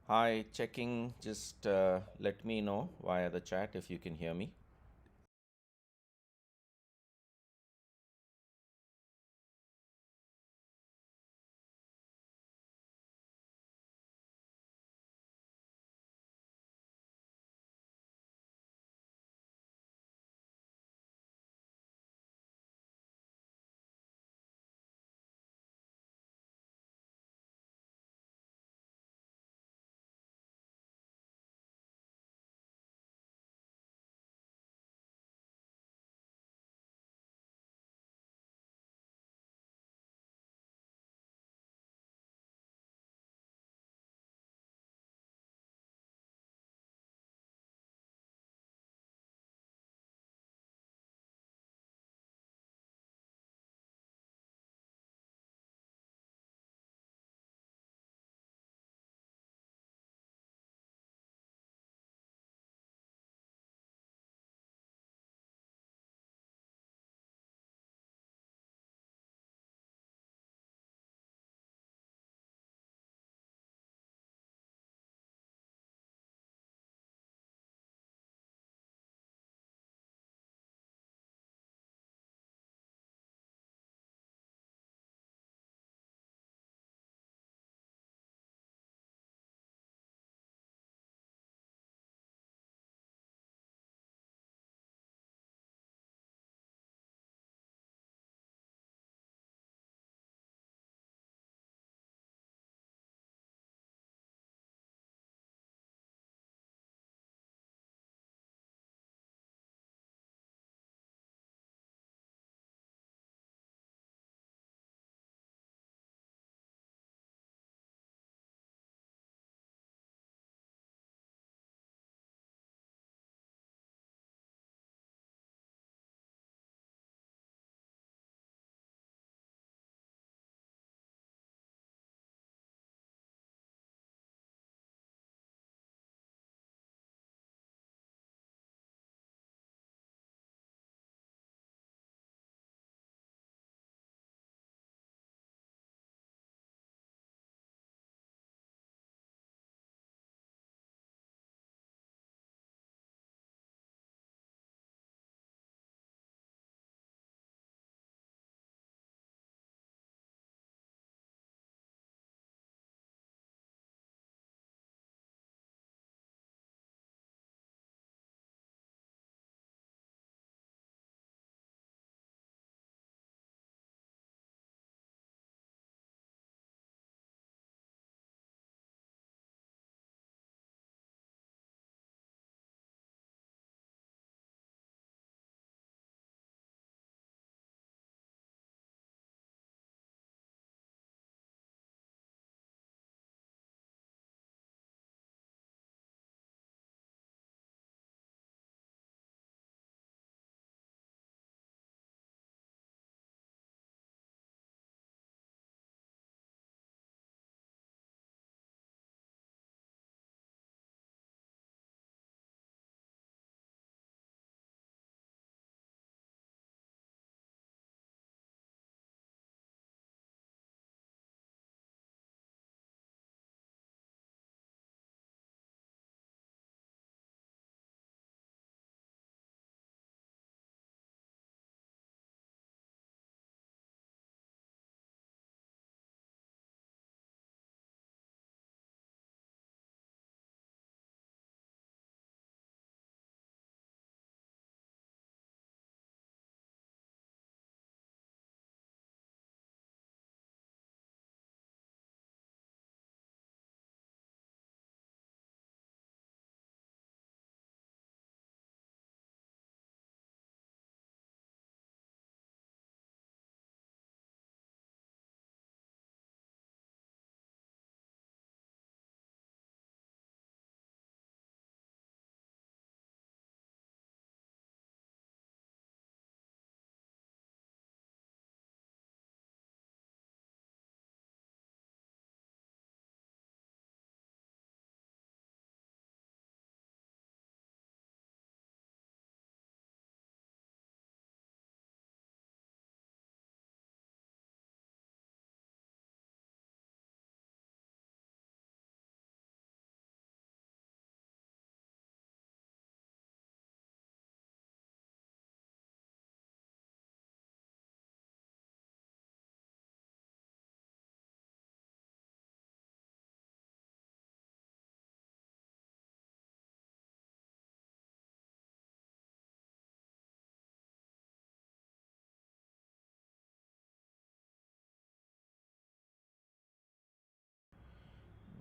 Hi, checking. Just let me know via the chat if you can hear me.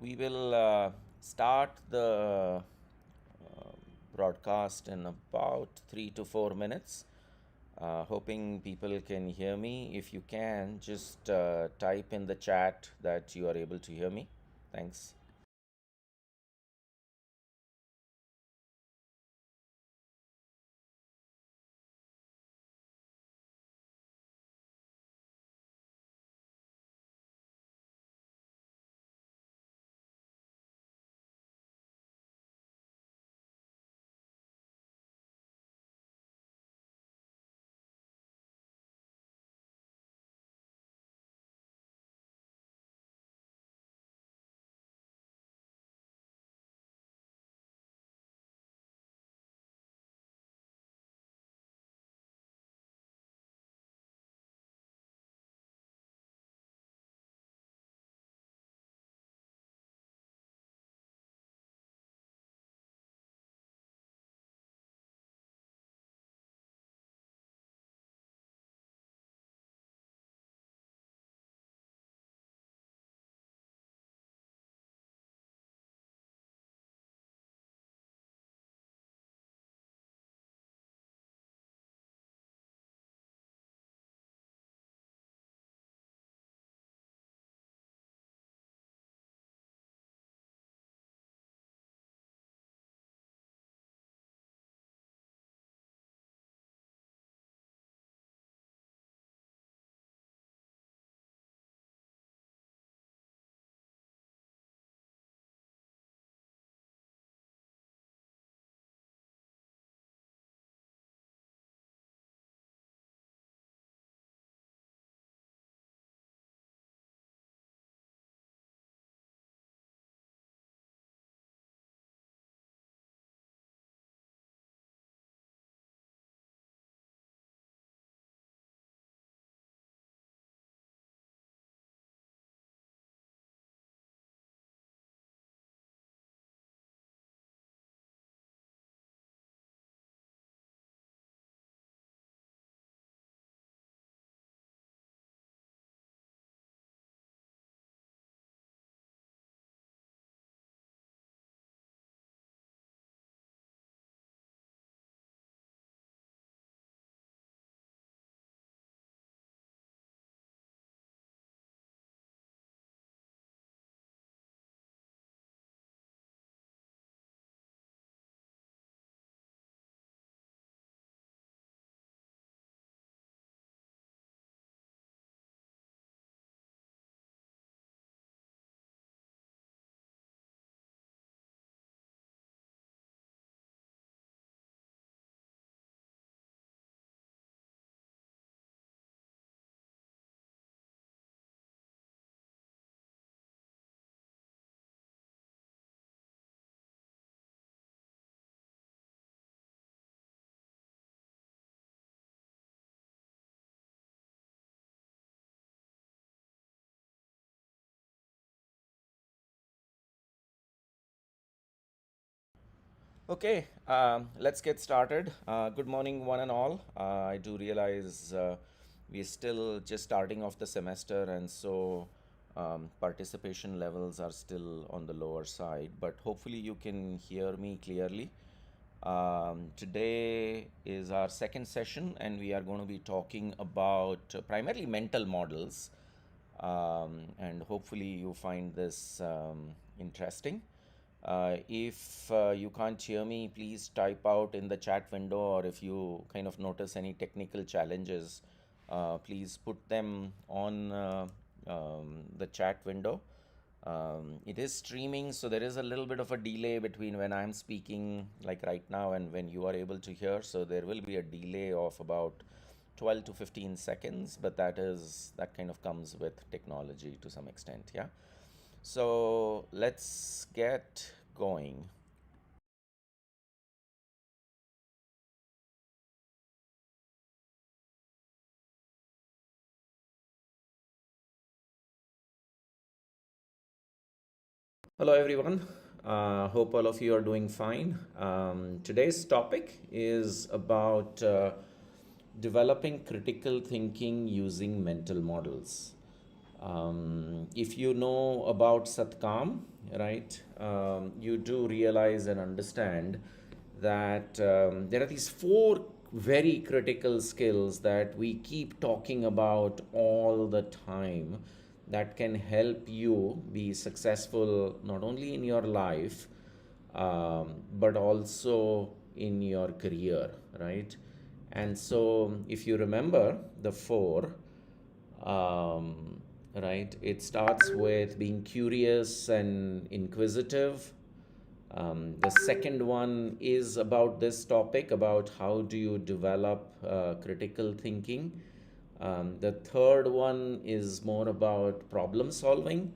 We will start the broadcast in about 3 to 4 minutes. Hoping people can hear me. If you can, just type in the chat that you are able to hear me. Thanks. Okay, let's get started. Good morning, one and all. I do realize we're still just starting off the semester, and so participation levels are still on the lower side, but hopefully, you can hear me clearly. Today is our second session, and we are going to be talking about primarily mental models. And hopefully, you find this interesting. If you can't hear me, please type out in the chat window, or if you kind of notice any technical challenges, please put them on the chat window. It is streaming, so there is a little bit of a delay between when I'm speaking, like right now, and when you are able to hear. So there will be a delay of about 12 to 15 seconds, but that kind of comes with technology to some extent. Yeah. So let's get going. Hello, everyone. Hope all of you are doing fine. Today's topic is about developing critical thinking using mental models. If you know about Satkaam, right, you do realize and understand that there are these four very critical skills that we keep talking about all the time that can help you be successful not only in your life but also in your career, right? And so, if you remember the four, um, right, it starts with being curious and inquisitive. The second one is about this topic about how do you develop critical thinking. The third one is more about problem solving.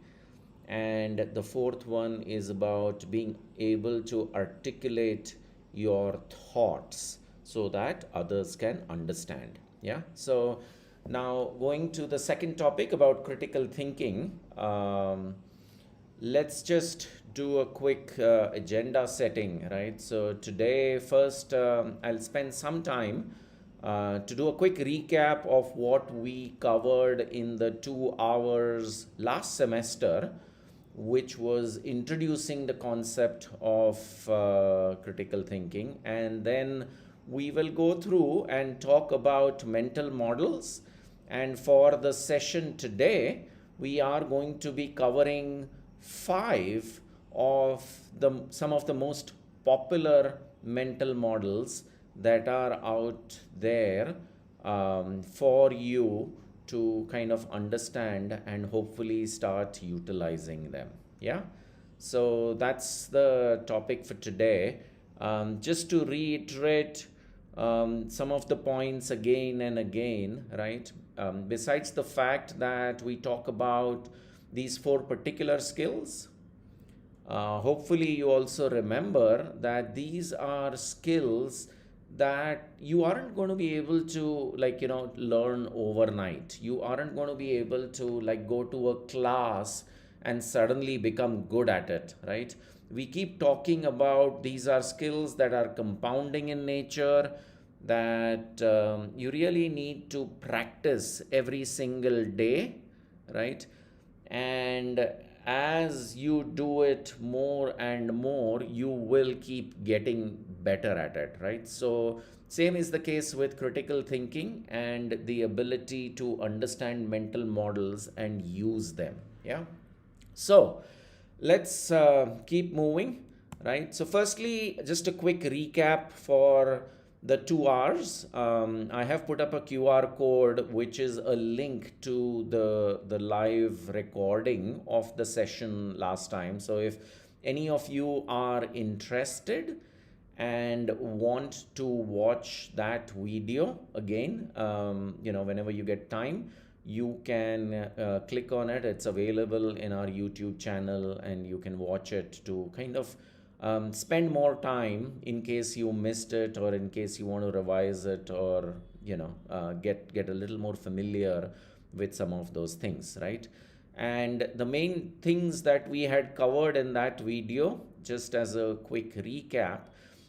And the fourth one is about being able to articulate your thoughts so that others can understand. Yeah. So now going to the second topic about critical thinking. Let's just do a quick agenda setting, right? So today, first, I'll spend some time to do a quick recap of what we covered in the 2 hours last semester, which was introducing the concept of critical thinking. And then we will go through and talk about mental models. And for the session today, we are going to be covering five of the some of the most popular mental models that are out there for you to kind of understand and hopefully start utilizing them. Yeah. So that's the topic for today. Just to reiterate some of the points again and again, right? Besides the fact that we talk about these four particular skills, hopefully you also remember that these are skills that you aren't going to be able to, like, learn overnight. You aren't going to be able to, like, go to a class and suddenly become good at it, right? We keep talking about these are skills that are compounding in nature, that you really need to practice every single day, right? And as you do it more and more, you will keep getting better at it, right? So same is the case with critical thinking and the ability to understand mental models and use them. Yeah. So let's keep moving, right? So, firstly, just a quick recap for the 2 hours. I have put up a QR code, which is a link to the live recording of the session last time. So, if any of you are interested and want to watch that video again, whenever you get time, you can click on it. It's available in our YouTube channel, and you can watch it to kind of spend more time in case you missed it, or in case you want to revise it, or get a little more familiar with some of those things, right? And the main things that we had covered in that video, just as a quick recap,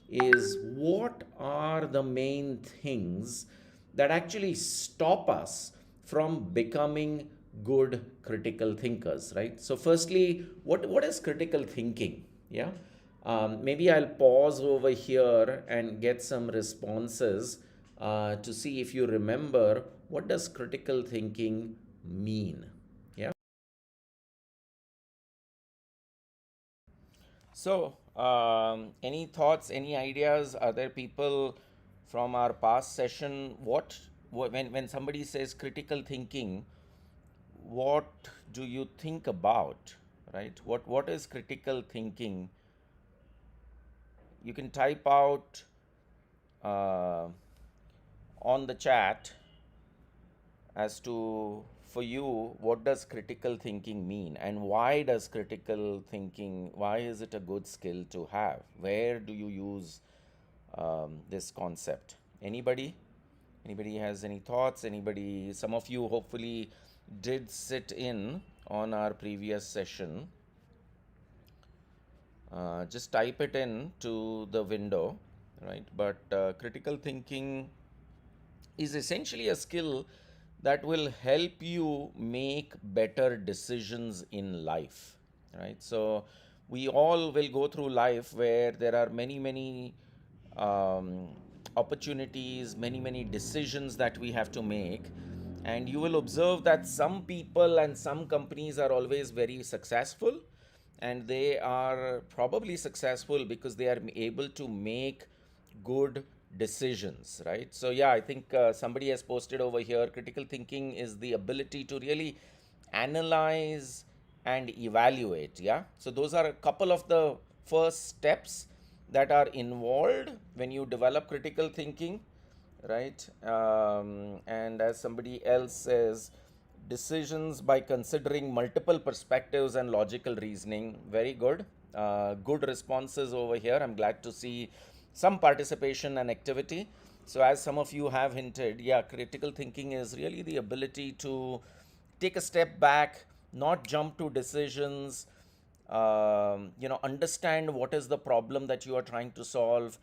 is what are the main things that actually stop us from becoming good critical thinkers, right? So, firstly, what is critical thinking? Yeah. Maybe I'll pause over here and get some responses to see if you remember what does critical thinking mean. Yeah. So, any thoughts, any ideas? Are there people from our past session? When somebody says critical thinking, what do you think about? Right? What is critical thinking? You can type out uh, on the chat as to, for you, what does critical thinking mean, and why does critical thinking, why is it a good skill to have? Where do you use this concept? Anybody has any thoughts? Anybody? Some of you hopefully did sit in on our previous session. Just type it in to the window, right? But critical thinking is essentially a skill that will help you make better decisions in life, right? So we all will go through life where there are many, many um, opportunities, many, many decisions that we have to make. And you will observe that some people and some companies are always very successful, and they are probably successful because they are able to make good decisions, right? So yeah, I think somebody has posted over here, critical thinking is the ability to really analyze and evaluate. Yeah, so those are a couple of the first steps that are involved when you develop critical thinking, right? And as somebody else says, decisions by considering multiple perspectives and logical reasoning. Very good. Good responses over here. I'm glad to see some participation and activity. So, as some of you have hinted, yeah, critical thinking is really the ability to take a step back, not jump to decisions, understand what is the problem that you are trying to solve,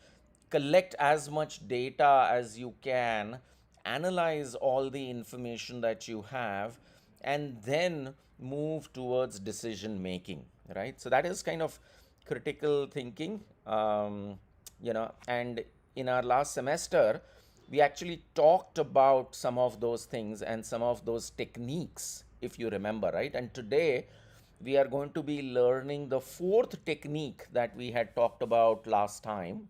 collect as much data as you can, analyze all the information that you have, and then move towards decision making, right? So that is kind of critical thinking. And in our last semester, we actually talked about some of those things and some of those techniques, if you remember, right? And today we are going to be learning the fourth technique that we had talked about last time,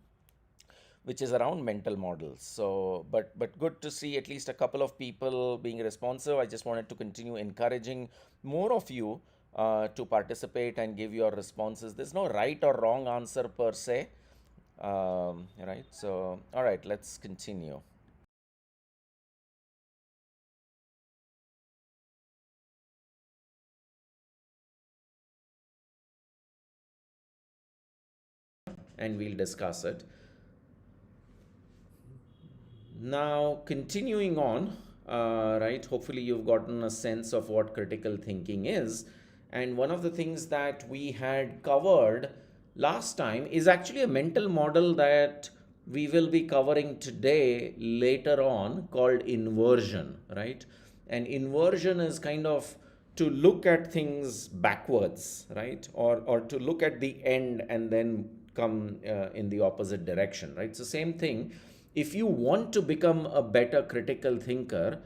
which is around mental models. So, but good to see at least a couple of people being responsive. I just wanted to continue encouraging more of you to participate and give your responses. There's no right or wrong answer per se, right? So, all right, let's continue. And we'll discuss it. Now, continuing on, right, hopefully you've gotten a sense of what critical thinking is. And one of the things that we had covered last time is actually a mental model that we will be covering today later on, called inversion, right? And inversion is kind of to look at things backwards, right? Or to look at the end and then come in the opposite direction, right? So, same thing. If you want to become a better critical thinker,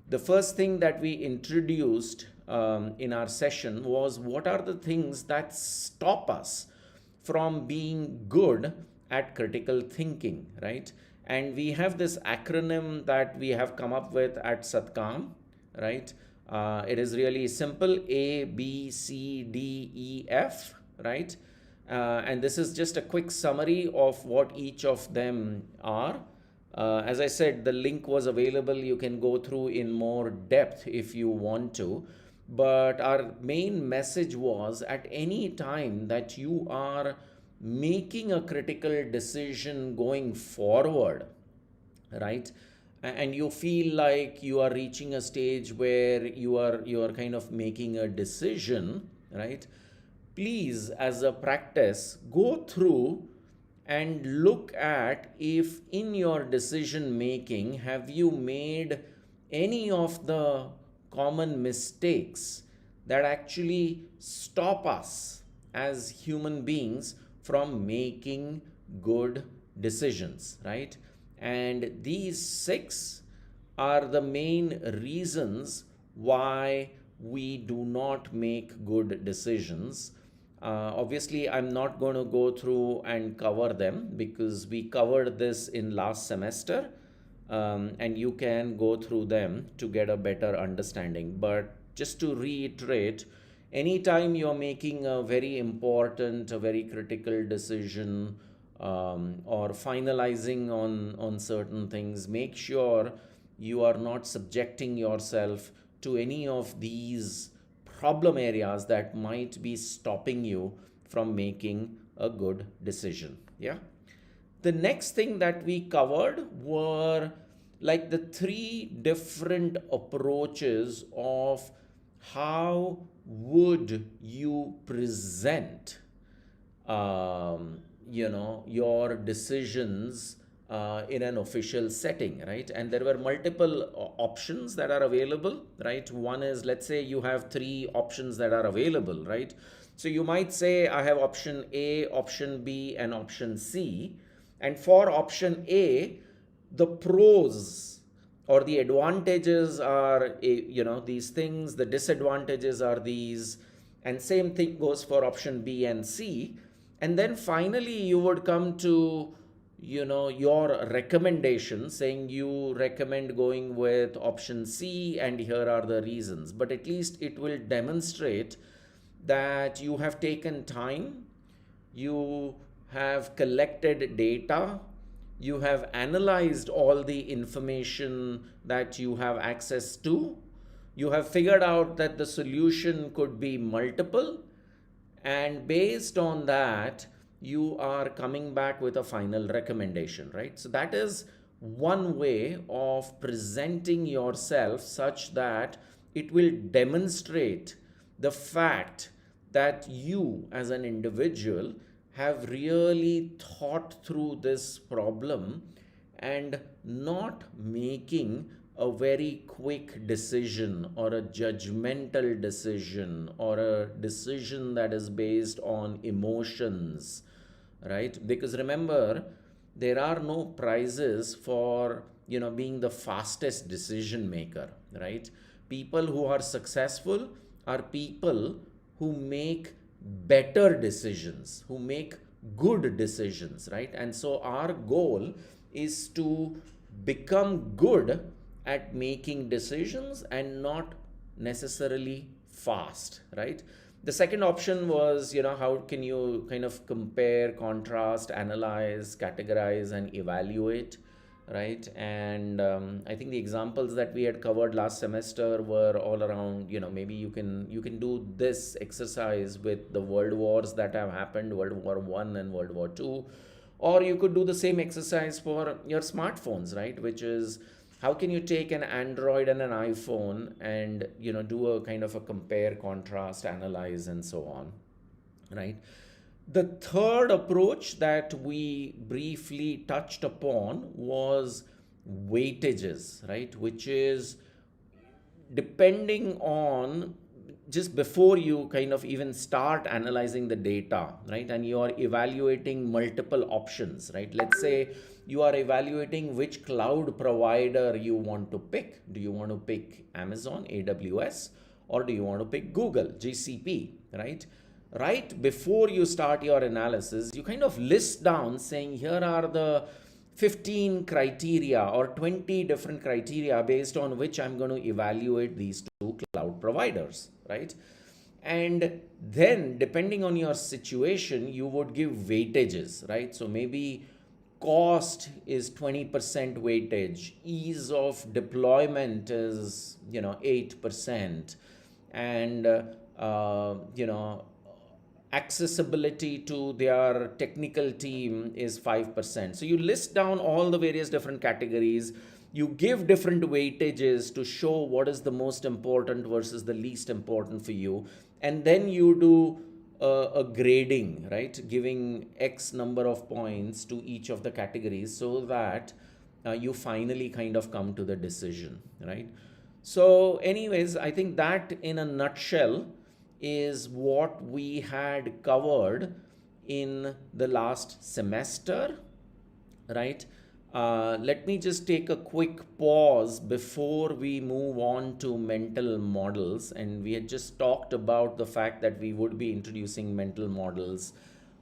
the first thing that we introduced in our session was what are the things that stop us from being good at critical thinking, right? And we have this acronym that we have come up with at Satkaam, right? It is really simple: A, B, C, D, E, F, right? And this is just a quick summary of what each of them are. As I said, the link was available. You can go through in more depth if you want to. But our main message was, at any time that you are making a critical decision going forward, right? And you feel like you are reaching a stage where you are kind of making a decision, right? Please, as a practice, go through and look at if in your decision making have you made any of the common mistakes that actually stop us as human beings from making good decisions, right? And these six are the main reasons why we do not make good decisions. Obviously, I'm not going to go through and cover them because we covered this in last semester, and you can go through them to get a better understanding. But just to reiterate, anytime you're making a very important, a very critical decision, or finalizing on certain things, make sure you are not subjecting yourself to any of these problem areas that might be stopping you from making a good decision. Yeah. The next thing that we covered were like the three different approaches of how would you present your decisions in an official setting, right? And there were multiple options that are available, right? One is, let's say you have three options that are available, right? So you might say, I have option A, option B, and option C. And for option A, the pros or the advantages are these things, the disadvantages are these, and same thing goes for option B and C. And then finally you would come to your recommendation, saying you recommend going with option C and here are the reasons. But at least it will demonstrate that you have taken time, you have collected data, you have analyzed all the information that you have access to, you have figured out that the solution could be multiple, and based on that you are coming back with a final recommendation, right? So that is one way of presenting yourself such that it will demonstrate the fact that you as an individual have really thought through this problem and not making a very quick decision or a judgmental decision or a decision that is based on emotions, right? Because remember, there are no prizes for being the fastest decision maker, right? People who are successful are people who make better decisions, who make good decisions, right? And so our goal is to become good at making decisions and not necessarily fast, right? The second option was, how can you kind of compare, contrast, analyze, categorize, and evaluate, right? And I think the examples that we had covered last semester were all around, maybe you can do this exercise with the world wars that have happened, World War One and World War Two, or you could do the same exercise for your smartphones, right? Which is, how can you take an Android and an iPhone and do a kind of a compare, contrast, analyze, and so on, right? The third approach that we briefly touched upon was weightages, right? Which is depending on, just before you kind of even start analyzing the data, right? And you are evaluating multiple options, right? Let's say you are evaluating which cloud provider you want to pick. Do you want to pick Amazon, AWS, or do you want to pick Google, GCP, right? Right before you start your analysis, you kind of list down saying, here are the 15 criteria or 20 different criteria based on which I'm going to evaluate these two cloud providers, right? And then, depending on your situation, you would give weightages, right? So maybe cost is 20% weightage, ease of deployment is 8%, and accessibility to their technical team is 5%. So you list down all the various different categories. You give different weightages to show what is the most important versus the least important for you. And then you do a grading, right? Giving X number of points to each of the categories so that you finally kind of come to the decision, right? So, anyways, I think that in a nutshell is what we had covered in the last semester, right? Let me just take a quick pause before we move on to mental models. And we had just talked about the fact that we would be introducing mental models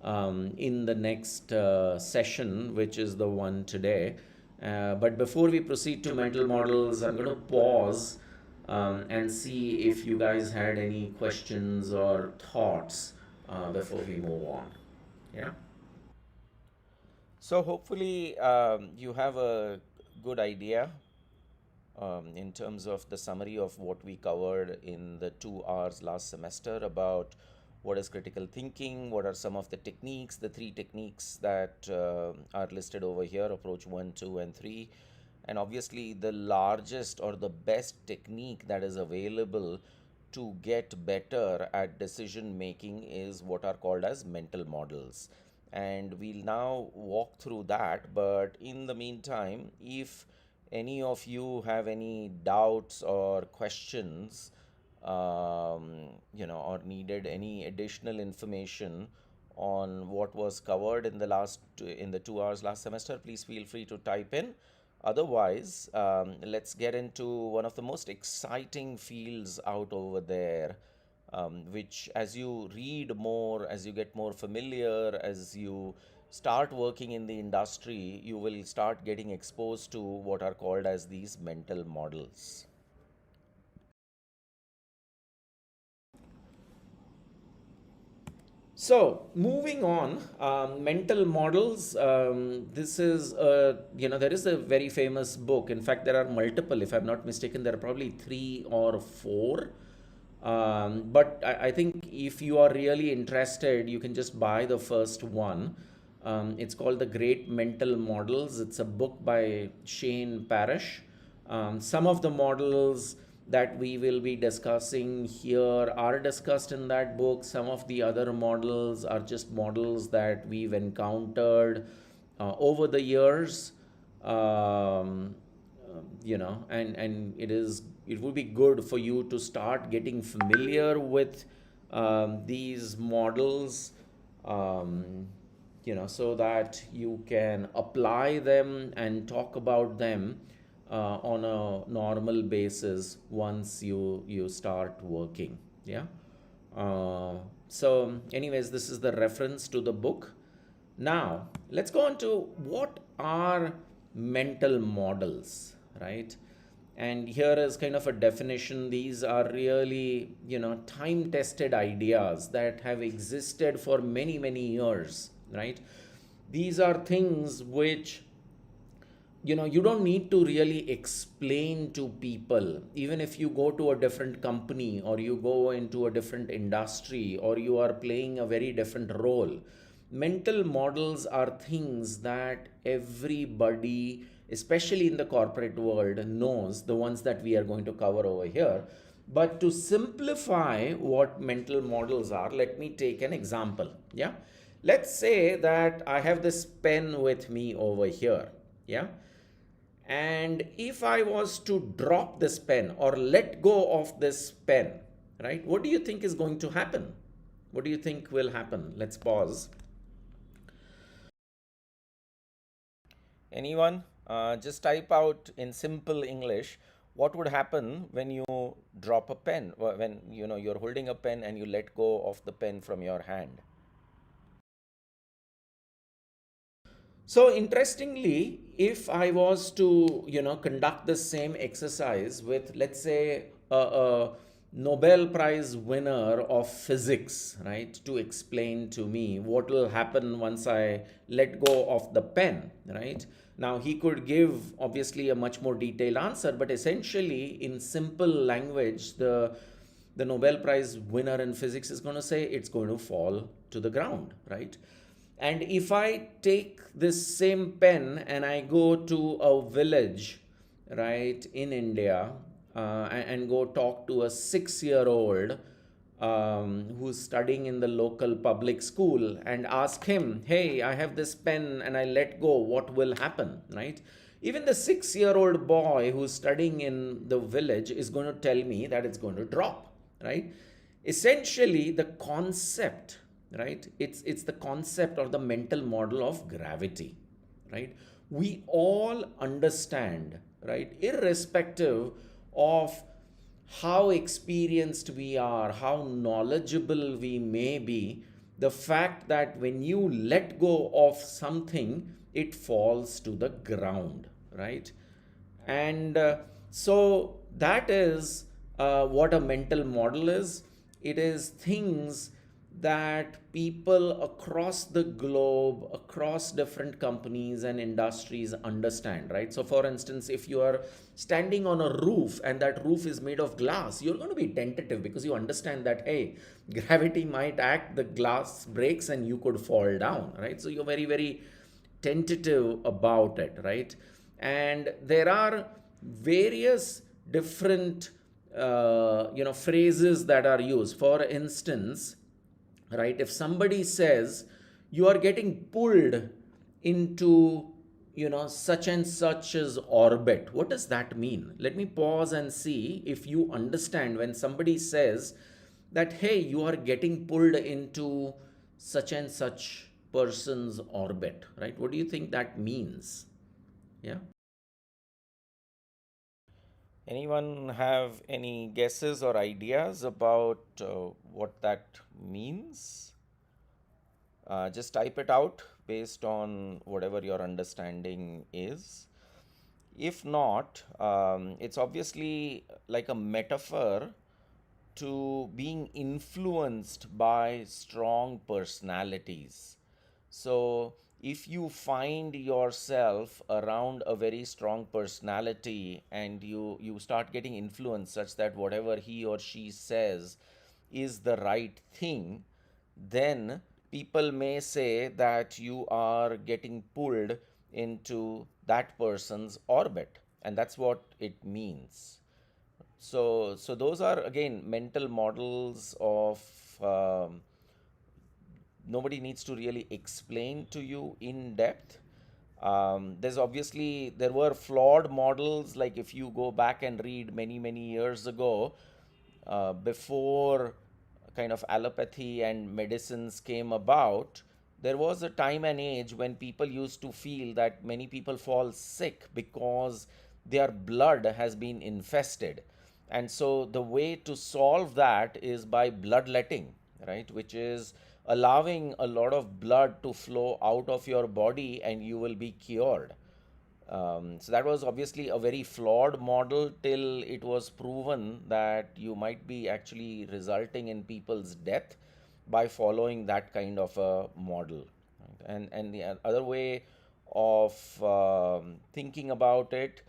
in the next session, which is the one today. But before we proceed to mental models, I'm going to pause and see if you guys had any questions or thoughts before we move on. Yeah. So hopefully you have a good idea in terms of the summary of what we covered in the 2 hours last semester about what is critical thinking, what are some of the techniques, the three techniques that are listed over here, approach 1, 2, and 3. And obviously, the largest or the best technique that is available to get better at decision making is what are called as mental models. and we'll now walk through that. But in the meantime, if any of you have any doubts or questions, or needed any additional information on what was covered in in the 2 hours last semester, please feel free to type in. Otherwise, let's get into one of the most exciting fields out over there, which, as you read more, as you get more familiar, as you start working in the industry, you will start getting exposed to what are called as these mental models. So, moving on, mental models. This is, there is a very famous book. In fact, there are multiple. If I'm not mistaken, there are probably three or four. But I think if you are really interested, you can just buy the first one. It's called The Great Mental Models. It's a book by Shane Parrish. Some of the models that we will be discussing here are discussed in that book. Some of the other models are just models that we've encountered over the years. And it would be good for you to start getting familiar with these models, so that you can apply them and talk about them on a normal basis once you start working. Yeah. So, anyways, this is the reference to the book. Now, let's go on to what are mental models, right? And here is kind of a definition. These are really, time tested ideas that have existed for many, many years, right? These are things which you don't need to really explain to people. Even if you go to a different company, or you go into a different industry, or you are playing a very different role, mental models are things that everybody, especially in the corporate world, knows, the ones that we are going to cover over here. But to simplify what mental models are, let me take an example. Yeah, let's say that I have this pen with me over here. Yeah, and if I was to drop this pen or let go of this pen, right, what do you think is going to happen? What do you think will happen? Let's pause. Anyone? Just type out in simple English what would happen when you drop a pen, when you're holding a pen and you let go of the pen from your hand. So interestingly, if I was to, conduct the same exercise with, let's say, a Nobel Prize winner of physics, right, to explain to me what will happen once I let go of the pen, right? Now, he could give obviously a much more detailed answer, but essentially, in simple language, the Nobel Prize winner in physics is going to say it's going to fall to the ground, right? And if I take this same pen and I go to a village, right, in India, and go talk to a 6 year old who's studying in the local public school and ask him, hey, I have this pen and I let go, what will happen, right? Even the 6 year old boy who's studying in the village is going to tell me that it's going to drop, right? Essentially, the concept, right, it's the concept or the mental model of gravity, right? We all understand, right, irrespective of how experienced we are, how knowledgeable we may be, the fact that when you let go of something, it falls to the ground, right? And so that is what a mental model is. It is things that people across the globe, across different companies and industries understand, right? So, for instance, if you are standing on a roof and that roof is made of glass, you're going to be tentative because you understand that, hey, gravity might act, the glass breaks, and you could fall down, right? So, you're very, very tentative about it, right? And there are various different phrases that are used. For instance, right, if somebody says, you are getting pulled into, such and such's orbit. What does that mean? Let me pause and see if you understand when somebody says that, hey, you are getting pulled into such and such person's orbit, right? What do you think that means? Yeah. Anyone have any guesses or ideas about what that means? Just type it out based on whatever your understanding is. If not, it's obviously like a metaphor to being influenced by strong personalities. So, if you find yourself around a very strong personality and you start getting influenced such that whatever he or she says is the right thing, then people may say that you are getting pulled into that person's orbit, and that's what it means. So those are again mental models of, nobody needs to really explain to you in depth. There were flawed models, like if you go back and read many years ago, before kind of allopathy and medicines came about, there was a time and age when people used to feel that many people fall sick because their blood has been infested. And so the way to solve that is by bloodletting, right? Which is allowing a lot of blood to flow out of your body and you will be cured. So that was obviously a very flawed model till it was proven that you might be actually resulting in people's death by following that kind of a model. Right? And the other way of thinking about it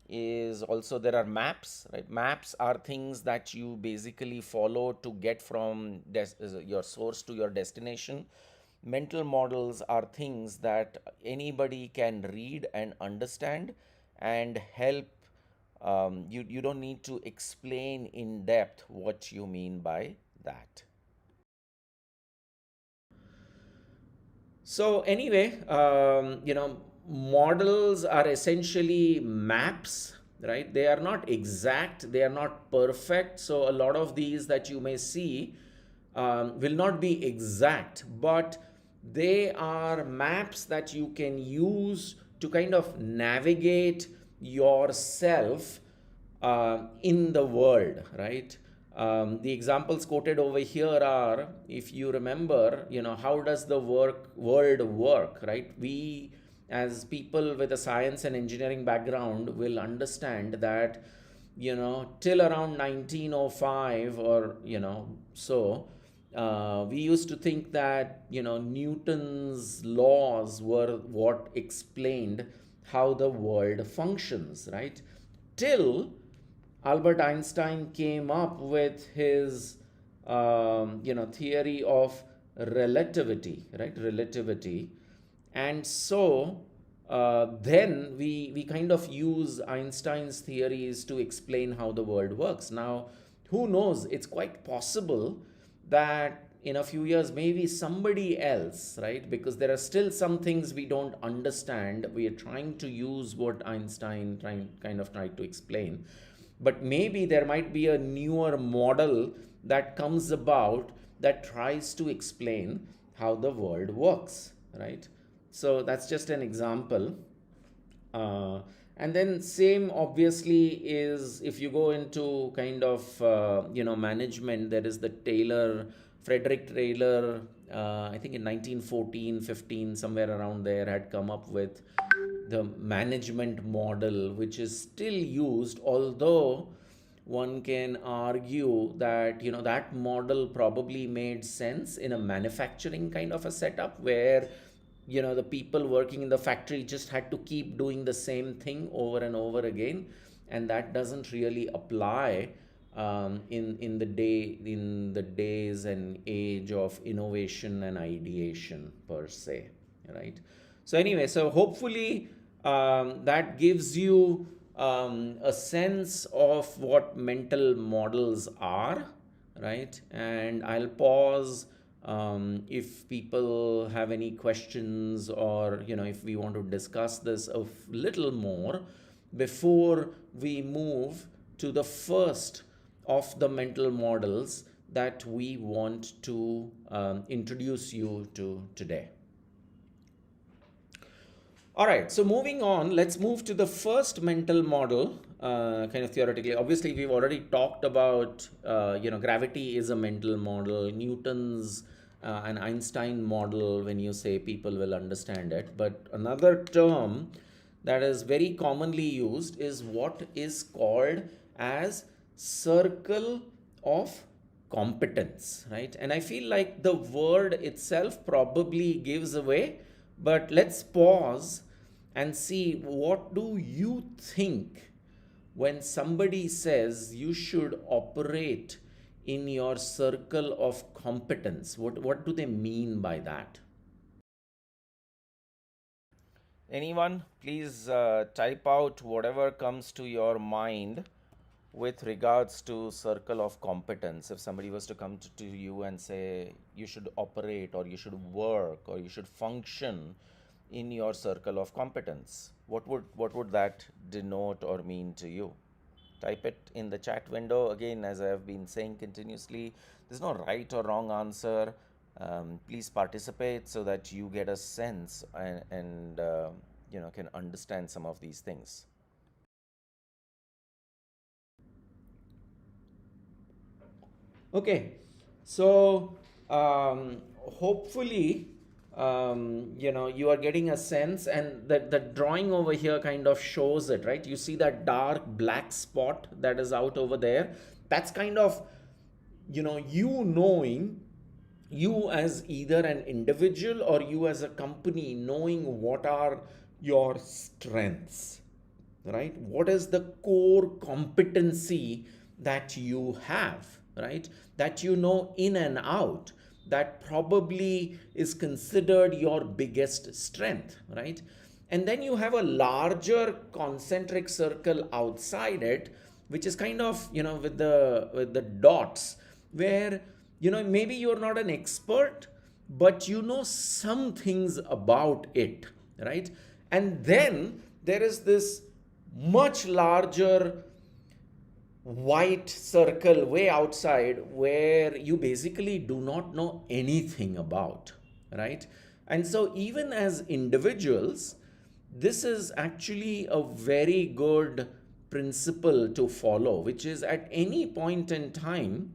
is also there are maps, right? Maps are things that you basically follow to get from your source to your destination. Mental models are things that anybody can read and understand and help. You don't need to explain in depth what you mean by that. So anyway, models are essentially maps, right? They are not exact, they are not perfect. So a lot of these that you may see will not be exact, but they are maps that you can use to kind of navigate yourself in the world, right? The examples quoted over here are, if you remember, how does the world work, right? We, as people with a science and engineering background, will understand that, till around 1905 or, we used to think that, Newton's laws were what explained how the world functions, right? Till Albert Einstein came up with his, theory of relativity, right? Relativity. And so then we kind of use Einstein's theories to explain how the world works. Now, who knows? It's quite possible that in a few years, maybe somebody else, right? Because there are still some things we don't understand. We are trying to use what Einstein kind of tried to explain. But maybe there might be a newer model that comes about that tries to explain how the world works, right? So that's just an example. And then same obviously is if you go into kind of management, there is the Frederick Taylor, I think in 1914 15 somewhere around there, had come up with the management model, which is still used, although one can argue that that model probably made sense in a manufacturing kind of a setup where the people working in the factory just had to keep doing the same thing over and over again, and that doesn't really apply in the days and age of innovation and ideation per se, right? So anyway, so hopefully that gives you a sense of what mental models are, right? And I'll pause If people have any questions, or if we want to discuss this a little more before we move to the first of the mental models that we want to introduce you to today. All right, so moving on, let's move to the first mental model, kind of theoretically. Obviously, we've already talked about, gravity is a mental model, Newton's and Einstein model. When you say, people will understand it. But another term that is very commonly used is what is called as circle of competence, right? And I feel like the word itself probably gives away, but let's pause and see, what do you think when somebody says you should operate in your circle of competence? What do they mean by that? Anyone, please type out whatever comes to your mind with regards to circle of competence. If somebody was to come to you and say you should operate, or you should work, or you should function in your circle of competence, what would that denote or mean to you? Type it in the chat window. Again, as I have been saying continuously, there's no right or wrong answer. Please participate so that you get a sense, and can understand some of these things. Okay, so hopefully, you are getting a sense, and the drawing over here kind of shows it, right? You see that dark black spot that is out over there? That's kind of, you knowing, you as either an individual or you as a company knowing what are your strengths, right? What is the core competency that you have, right? That you know in and out, that probably is considered your biggest strength, right? And then you have a larger concentric circle outside it, which is kind of, with the dots, where, maybe you're not an expert, but you know some things about it, right? And then there is this much larger white circle way outside, where you basically do not know anything about, right? And so, even as individuals, this is actually a very good principle to follow, which is, at any point in time,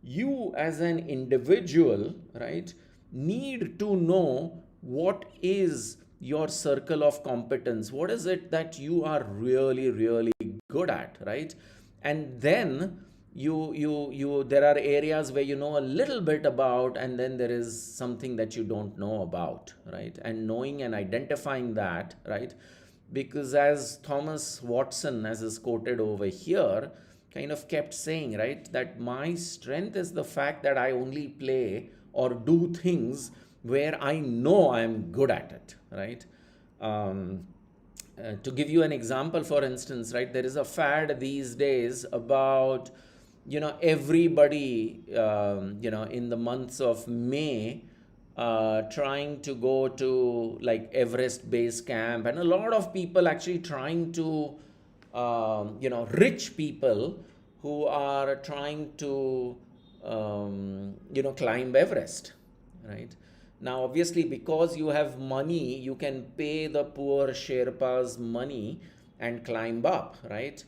you as an individual, right, need to know what is your circle of competence. What is it that you are really, really good at, right? And then you there are areas where you know a little bit about, and then there is something that you don't know about, right? And knowing and identifying that, right? Because as Thomas Watson, as is quoted over here, kind of kept saying, right, that my strength is the fact that I only play or do things where I know I'm good at it, right? To give you an example, for instance, right, there is a fad these days about, everybody, in the months of May, trying to go to like Everest base camp, and a lot of people actually trying to, rich people who are trying to, climb Everest, right? Now, obviously, because you have money, you can pay the poor Sherpas money and climb up, right?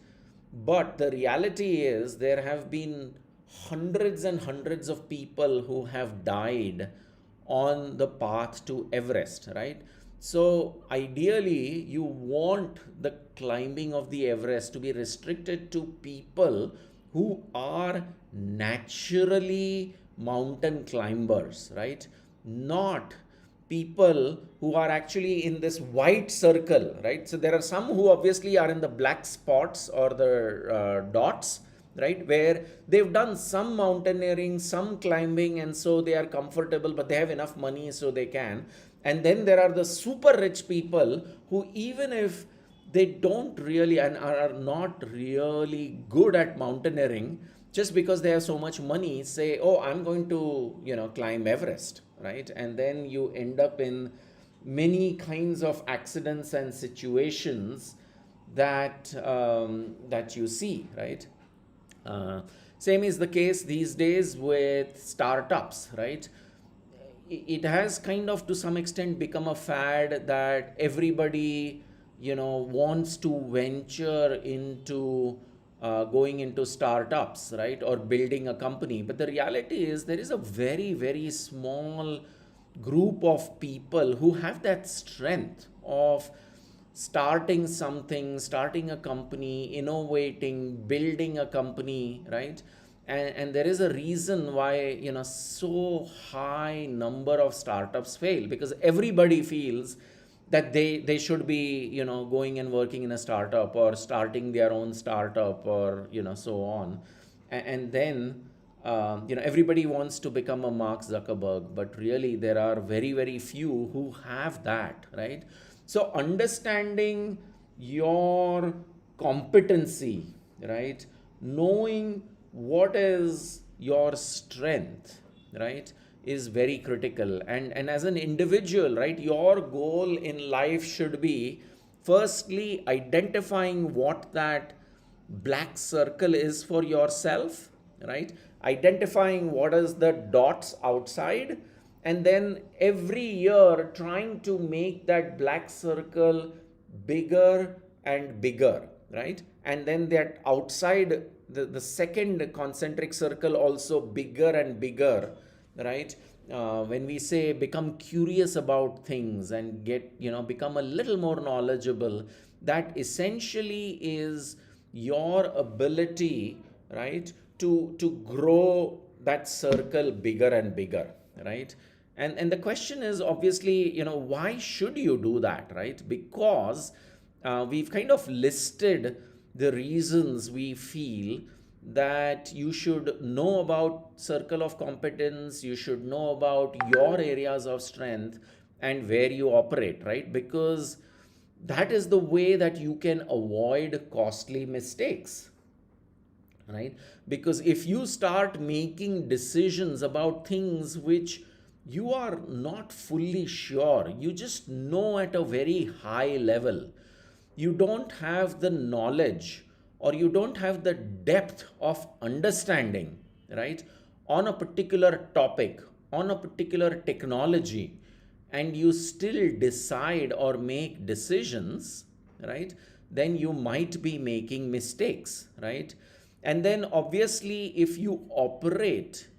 But the reality is, there have been hundreds and hundreds of people who have died on the path to Everest, right? So, ideally, you want the climbing of the Everest to be restricted to people who are naturally mountain climbers, right? Not people who are actually in this white circle, right? So there are some who obviously are in the black spots or the dots, right? Where they've done some mountaineering, some climbing, and so they are comfortable, but they have enough money so they can. And then there are the super rich people who, even if they don't really and are not really good at mountaineering, just because they have so much money, say, oh, I'm going to, climb Everest, right? And then you end up in many kinds of accidents and situations that you see, right? uh, Same is the case these days with startups, right? It has kind of to some extent become a fad that everybody, wants to venture into going into startups, right, or building a company. But the reality is there is a very, very small group of people who have that strength of starting something, starting a company, innovating, building a company, right? And there is a reason why, so high number of startups fail, because everybody feels that they should be, going and working in a startup or starting their own startup, or so on. And then everybody wants to become a Mark Zuckerberg, but really there are very, very few who have that, right? So understanding your competency, right? Knowing what is your strength, right, is very critical. And as an individual, right, your goal in life should be firstly identifying what that black circle is for yourself, right? Identifying what is the dots outside, and then every year trying to make that black circle bigger and bigger, right? And then that outside, the second concentric circle also bigger and bigger, right? When we say become curious about things and get, become a little more knowledgeable, that essentially is your ability, right, to grow that circle bigger and bigger, right? And the question is obviously, why should you do that, right? Because we've kind of listed the reasons we feel that you should know about circle of competence, you should know about your areas of strength and where you operate, right? Because that is the way that you can avoid costly mistakes, right? Because if you start making decisions about things which you are not fully sure, you just know at a very high level, you don't have the knowledge or you don't have the depth of understanding, right, on a particular topic, on a particular technology, and you still decide or make decisions, right, then you might be making mistakes, right? And then obviously if you operate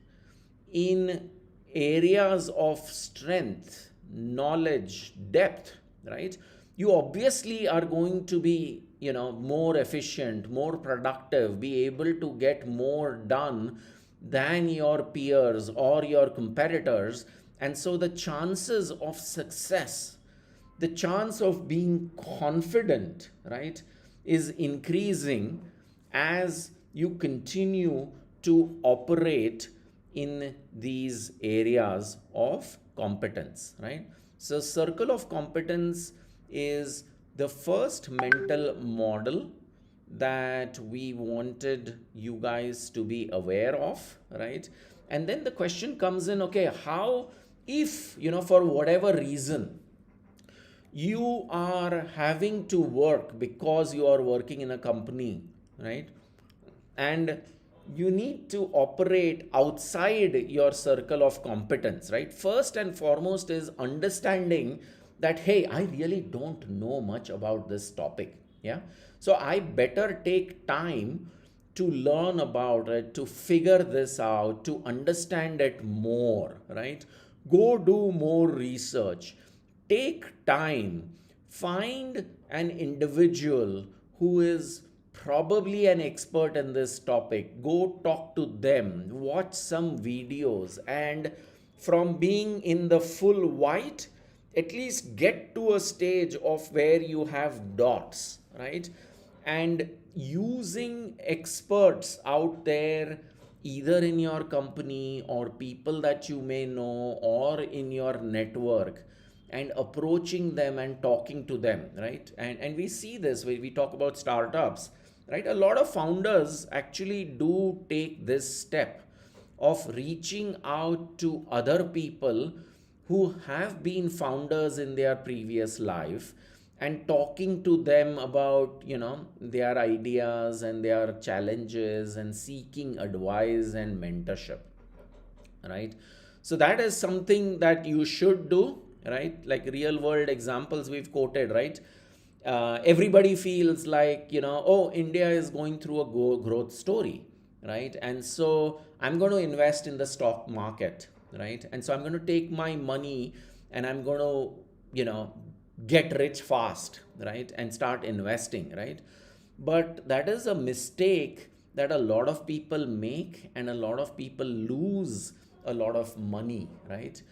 in areas of strength, knowledge, depth, right, you obviously are going to be, more efficient, more productive, be able to get more done than your peers or your competitors. And so the chances of success, the chance of being confident, right, is increasing as you continue to operate in these areas of competence, right? So circle of competence is the first mental model that we wanted you guys to be aware of, right? And then the question comes in, okay, how, if, for whatever reason you are having to work because you are working in a company, right, and you need to operate outside your circle of competence, right? First and foremost is understanding that, hey, I really don't know much about this topic. Yeah. So I better take time to learn about it, to figure this out, to understand it more, right? Go do more research. Take time. Find an individual who is probably an expert in this topic. Go talk to them, watch some videos, and from being in the full white, at least get to a stage of where you have dots, right? And using experts out there, either in your company or people that you may know or in your network, and approaching them and talking to them, right? And we see this when we talk about startups. right? A lot of founders actually do take this step of reaching out to other people who have been founders in their previous life and talking to them about, their ideas and their challenges and seeking advice and mentorship, right? So that is something that you should do, right? Like real world examples we've quoted, right? Everybody feels like, oh, India is going through a growth story, right? And so I'm going to invest in the stock market, right? And so I'm going to take my money and I'm going to, you know get rich fast, right? And start investing, right? But that is a mistake that a lot of people make, and a lot of people lose a lot of money, right?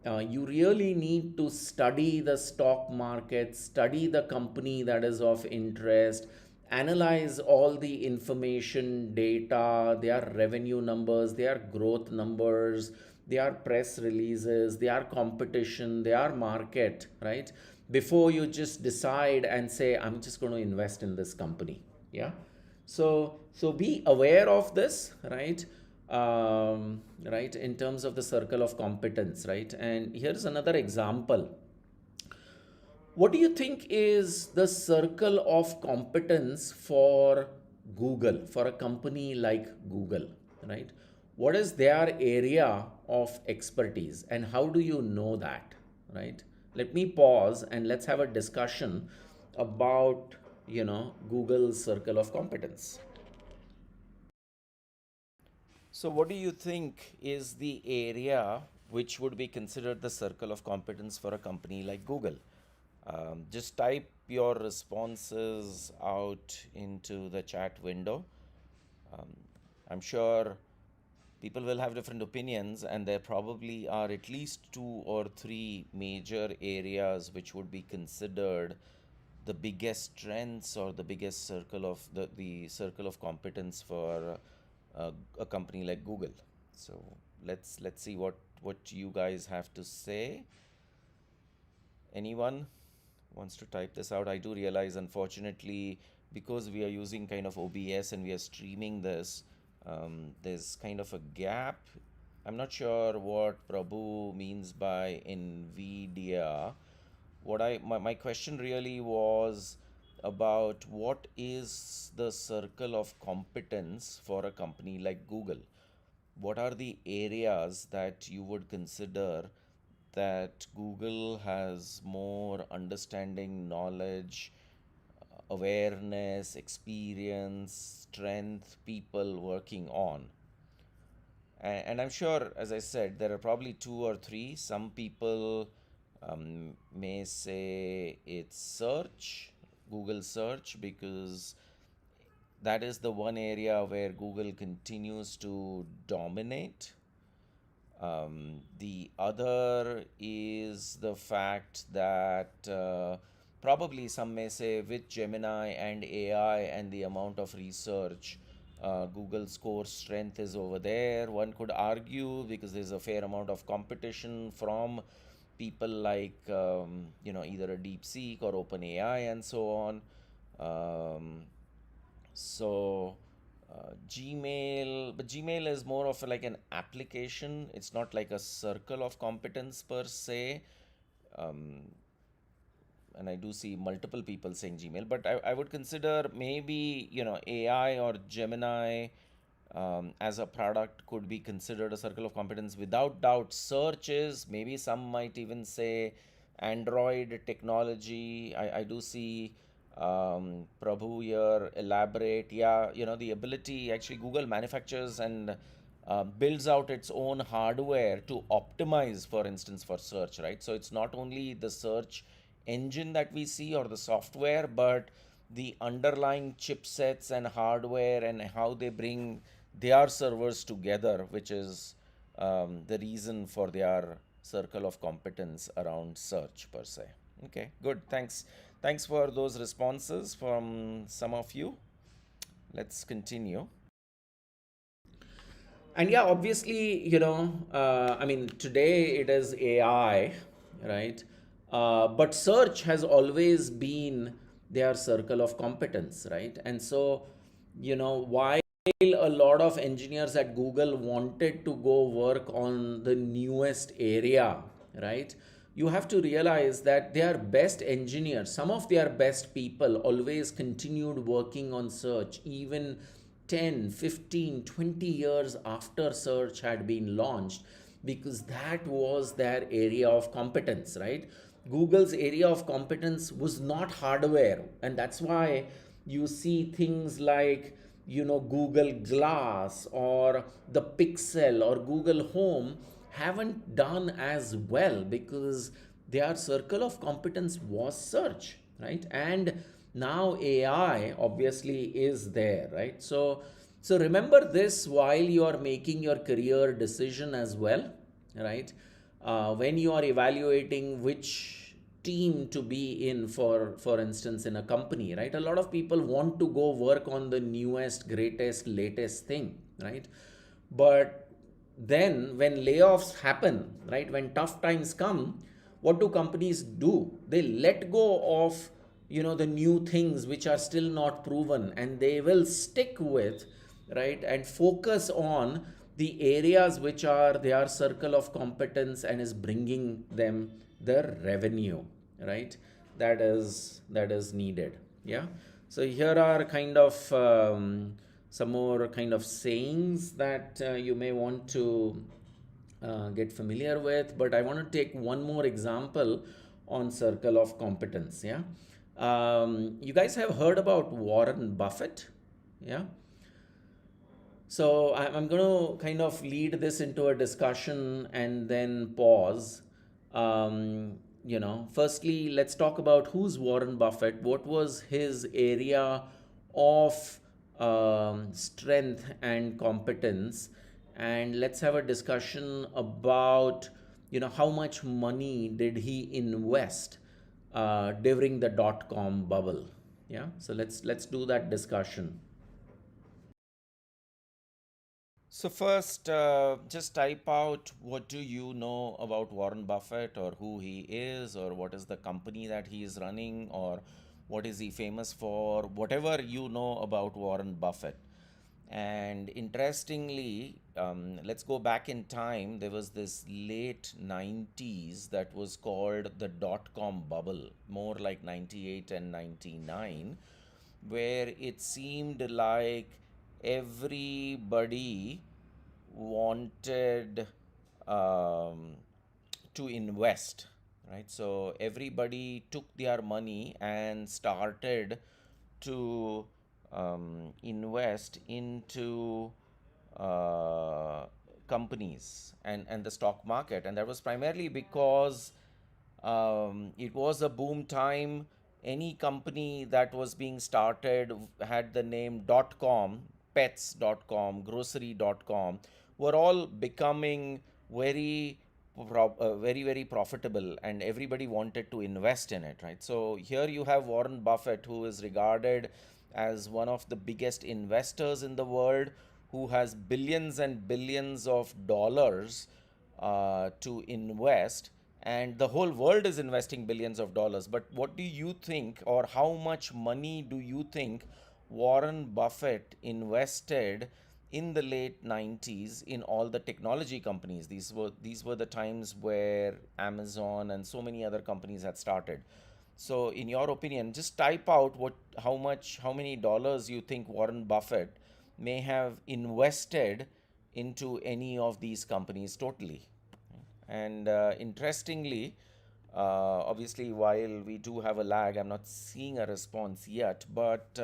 You really need to study the stock market, study the company that is of interest, analyze all the information, data, their revenue numbers, their growth numbers, their press releases, their competition, their market, right? Before you just decide and say, I'm just going to invest in this company. Yeah. So be aware of this, right? Right, in terms of the circle of competence, right? And here's another example. What do you think is the circle of competence for Google, for a company like Google, right? What is their area of expertise and how do you know that, right? Let me pause and let's have a discussion about, Google's circle of competence. So, what do you think is the area which would be considered the circle of competence for a company like Google? Just type your responses out into the chat window. Um, I'm sure people will have different opinions, and there probably are at least two or three major areas which would be considered the biggest strengths or the biggest circle of the circle of competence for a company like Google. So let's see what you guys have to say. Anyone wants to type this out? I do realize, unfortunately, because we are using kind of OBS and we are streaming this, there's kind of a gap. I'm not sure what Prabhu means by NVIDIA. My question really was about what is the circle of competence for a company like Google? What are the areas that you would consider that Google has more understanding, knowledge, awareness, experience, strength, people working on? And I'm sure, as I said, there are probably two or three. Some people may say it's search, Google search, because that is the one area where Google continues to dominate. The other is the fact that probably some may say with Gemini and AI and the amount of research, Google's core strength is over there. One could argue because there's a fair amount of competition from people like, either a DeepSeek or OpenAI and so on. Um, so but Gmail is more of like an application. It's not like a circle of competence per se. Um, and I do see multiple people saying Gmail, but I would consider maybe, AI or Gemini as a product could be considered a circle of competence without doubt. Search is, maybe some might even say Android technology. I do see Prabhu here elaborate. Yeah, the ability, actually Google manufactures and builds out its own hardware to optimize, for instance, for search, right? So it's not only the search engine that we see or the software, but the underlying chipsets and hardware and how they bring their servers together, which is the reason for their circle of competence around search per se. Okay, good. Thanks for those responses from some of you. Let's continue. And yeah, obviously, I mean, today it is AI, right? But search has always been their circle of competence, right? And so while a lot of engineers at Google wanted to go work on the newest area, right? You have to realize that their best engineers, some of their best people, always continued working on search, even 10, 15, 20 years after search had been launched, because that was their area of competence, right? Google's area of competence was not hardware, and that's why you see things like Google Glass or the Pixel or Google Home haven't done as well, because their circle of competence was search, right? And now AI obviously is there, right? So remember this while you are making your career decision as well, right? When you are evaluating which team to be in, for instance, in a company, right? A lot of people want to go work on the newest, greatest, latest thing, right? But then when layoffs happen, right, when tough times come, what do companies do? They let go of the new things which are still not proven, and they will stick with, right, and focus on the areas which are their circle of competence and is bringing them the revenue, right, that is needed. Yeah. So here are kind of some more kind of sayings that you may want to get familiar with, but I want to take one more example on circle of competence. Yeah. You guys have heard about Warren Buffett? Yeah. So I'm going to kind of lead this into a discussion and then pause. Firstly, let's talk about who's Warren Buffett. What was his area of strength and competence? And let's have a discussion about, how much money did he invest during the dot-com bubble. Yeah. So let's do that discussion. So first, just type out what do you know about Warren Buffett, or who he is, or what is the company that he is running, or what is he famous for, whatever you know about Warren Buffett. And interestingly, let's go back in time. There was this late 90s that was called the dot-com bubble, more like 98 and 99, where it seemed like everybody wanted um, to invest, right? So everybody took their money and started to invest into uh, companies and the stock market. And that was primarily because it was a boom time. Any company that was being started had the name .com, pets.com, grocery.com, were all becoming very very very profitable, and everybody wanted to invest in it, right? So here you have Warren Buffett, who is regarded as one of the biggest investors in the world, who has billions and billions of dollars to invest, and the whole world is investing billions of dollars. But what do you think, or how much money do you think Warren Buffett invested in the late 90s in all the technology companies? These were the times where Amazon and so many other companies had started. So in your opinion, just type out how many dollars you think Warren Buffett may have invested into any of these companies totally. And interestingly, obviously, while we do have a lag, I'm not seeing a response yet, but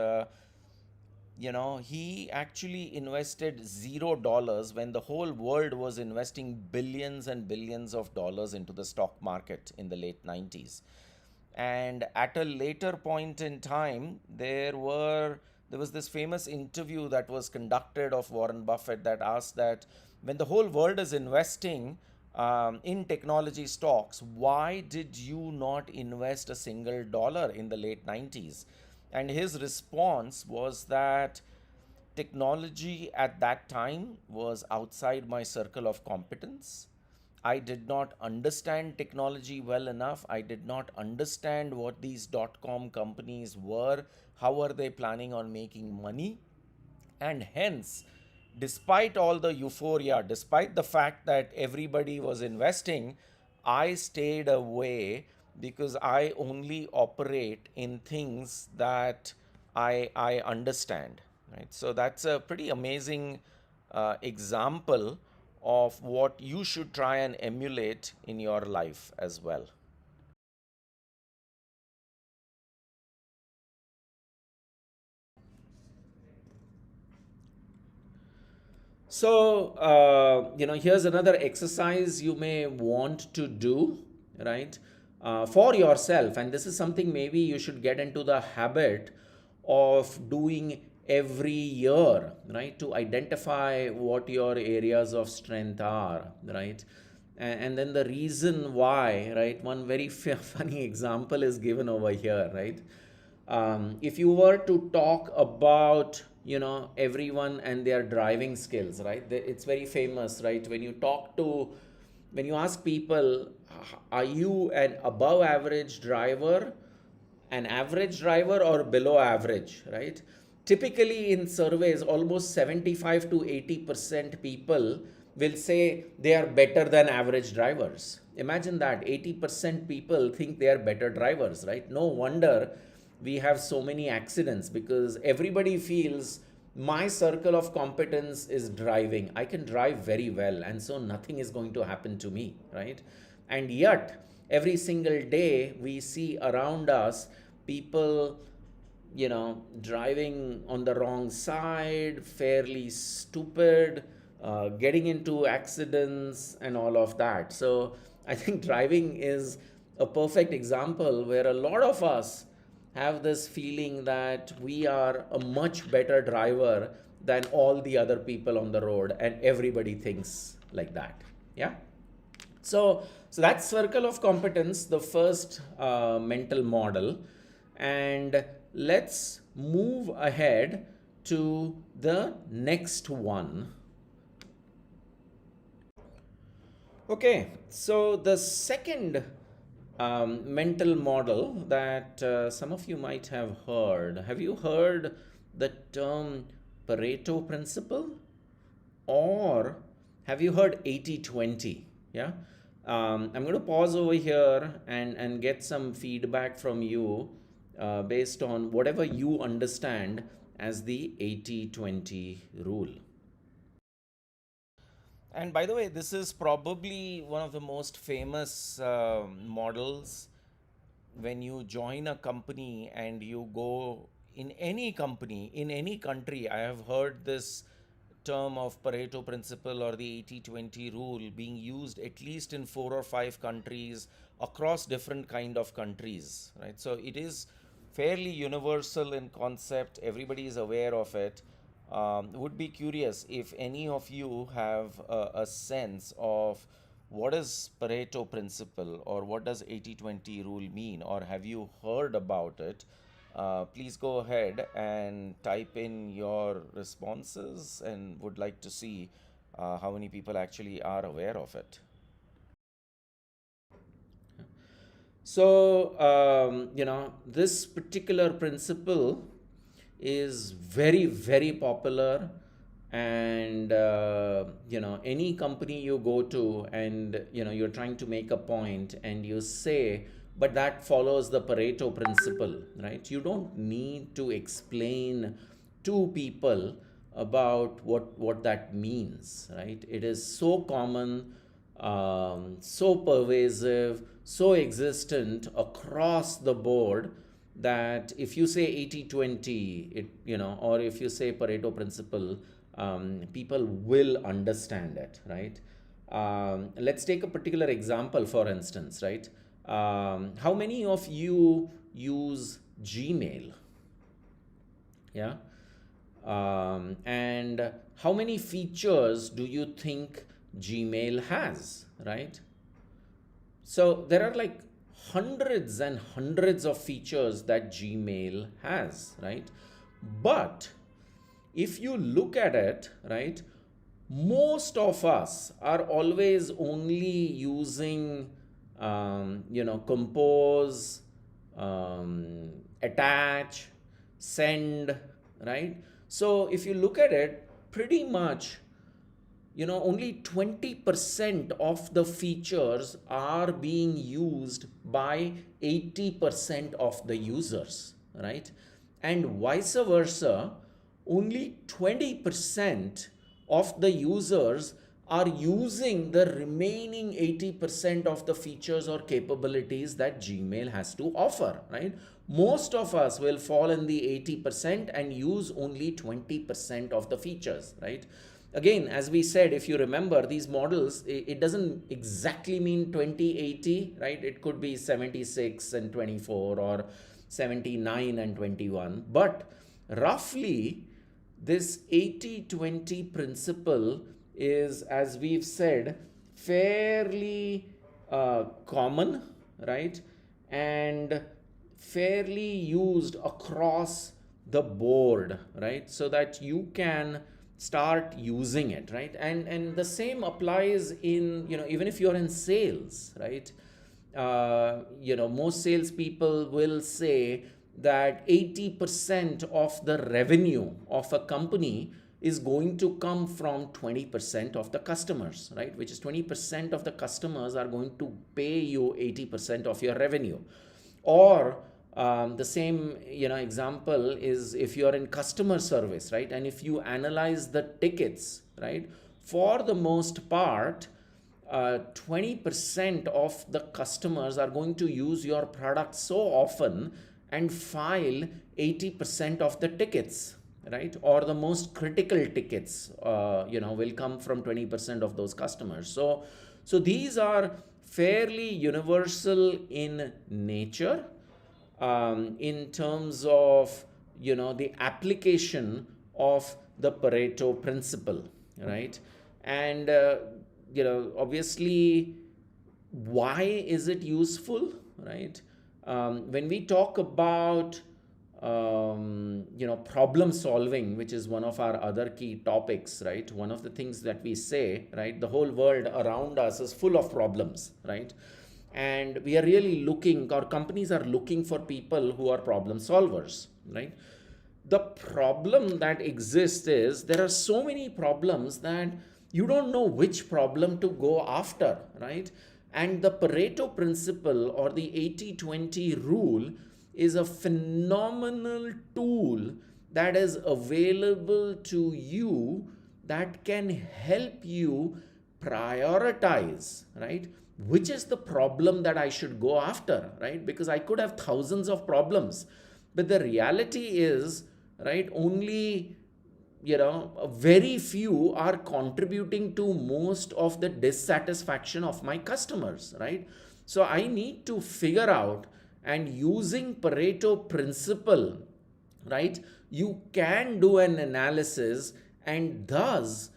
he actually invested $0 when the whole world was investing billions and billions of dollars into the stock market in the late 90s. And at a later point in time, there was this famous interview that was conducted of Warren Buffett that asked that, when the whole world is investing in technology stocks, why did you not invest a single dollar in the late 90s? And his response was that technology at that time was outside my circle of competence. I did not understand technology well enough. I did not understand what these dot com companies were. How are they planning on making money? And hence, despite all the euphoria, despite the fact that everybody was investing, I stayed away because I only operate in things that I understand. Right. So that's a pretty amazing example of what you should try and emulate in your life as well. So, here's another exercise you may want to do, right, for yourself. And this is something maybe you should get into the habit of doing every year, right, to identify what your areas of strength are, right? And then the reason why, right? One very funny example is given over here, right? If you were to talk about everyone and their driving skills, right, it's very famous, right? When you ask people, are you an above average driver, an average driver, or below average, right? Typically in surveys, almost 75 to 80% people will say they are better than average drivers. Imagine that 80% people think they are better drivers, right? No wonder we have so many accidents, because everybody feels my circle of competence is driving. I can drive very well, and so nothing is going to happen to me, right? And yet, every single day we see around us people, driving on the wrong side, fairly stupid, getting into accidents, and all of that. So, I think driving is a perfect example where a lot of us have this feeling that we are a much better driver than all the other people on the road, and everybody thinks like that. Yeah. So that's circle of competence, the first mental model. And let's move ahead to the next one. Okay, so the second mental model that some of you might have heard. Have you heard the term Pareto principle? Or have you heard 80/20? Yeah. I'm going to pause over here and get some feedback from you based on whatever you understand as the 80/20 rule. And by the way, this is probably one of the most famous models when you join a company and you go in any company, in any country. I have heard this term of Pareto principle or the 80/20 rule being used at least in 4 or 5 countries across different kind of countries, right? So it is fairly universal in concept. Everybody is aware of it. Would be curious if any of you have a sense of what is Pareto principle, or what does 80/20 rule mean, or have you heard about it? Please go ahead and type in your responses, and would like to see how many people actually are aware of it. So, this particular principle is very, very popular. And, any company you go to and, you're trying to make a point and you say, but that follows the Pareto principle, right? You don't need to explain to people about what that means, right? It is so common, so pervasive, so existent across the board, that if you say 80/20, or if you say Pareto principle, people will understand it, right? Let's take a particular example, for instance, right? How many of you use Gmail? Yeah. And how many features do you think Gmail has, right? So there are like hundreds and hundreds of features that Gmail has, right? But if you look at it, right, most of us are always only using, compose, attach, send, right? So if you look at it, pretty much, only 20% of the features are being used by 80% of the users, right? And vice versa, only 20% of the users are using the remaining 80% of the features or capabilities that Gmail has to offer, right? Most of us will fall in the 80% and use only 20% of the features, right? Again, as we said, if you remember, these models, it doesn't exactly mean 2080, right? It could be 76 and 24 or 79 and 21, but roughly this 80-20 principle is, as we've said, fairly common, right? And fairly used across the board, right? So that you can start using it, right? And the same applies in, even if you're in sales, right? Most salespeople will say that 80% of the revenue of a company is going to come from 20% of the customers, right? Which is 20% of the customers are going to pay you 80% of your revenue. Or the same example is if you're in customer service, right? And if you analyze the tickets, right, for the most part, 20% of the customers are going to use your product so often and file 80% of the tickets, right? Or the most critical tickets will come from 20% of those customers. So these are fairly universal in nature, in terms of the application of the Pareto principle, right? And obviously, why is it useful, right? When we talk about problem solving, which is one of our other key topics, right? One of the things that we say, right, the whole world around us is full of problems, right? And we are really looking, our companies are looking for people who are problem solvers, right? The problem that exists is there are so many problems that you don't know which problem to go after, right? And the Pareto principle, or the 80-20 rule, is a phenomenal tool that is available to you that can help you prioritize, right? Which is the problem that I should go after, right? Because I could have thousands of problems, but the reality is, right, only very few are contributing to most of the dissatisfaction of my customers, right? So I need to figure out, and using Pareto principle, right, you can do an analysis and thus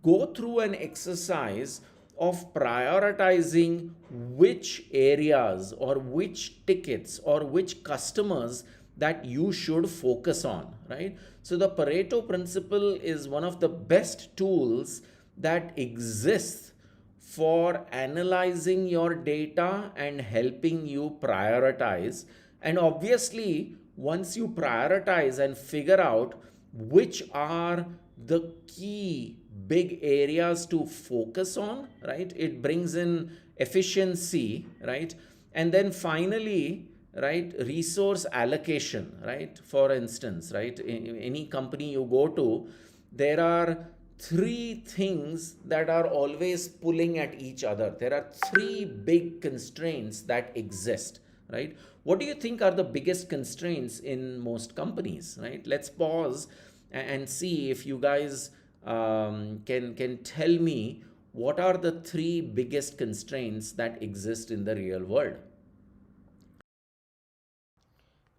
go through an exercise of prioritizing which areas or which tickets or which customers that you should focus on, right? So the Pareto principle is one of the best tools that exists for analyzing your data and helping you prioritize. And obviously, once you prioritize and figure out which are the key big areas to focus on, right, it brings in efficiency, right? And then finally, right, resource allocation, right? For instance, right, in any company you go to, there are three things that are always pulling at each other. There are three big constraints that exist, right? What do you think are the biggest constraints in most companies, right? Let's pause and see if you guys can tell me what are the three biggest constraints that exist in the real world.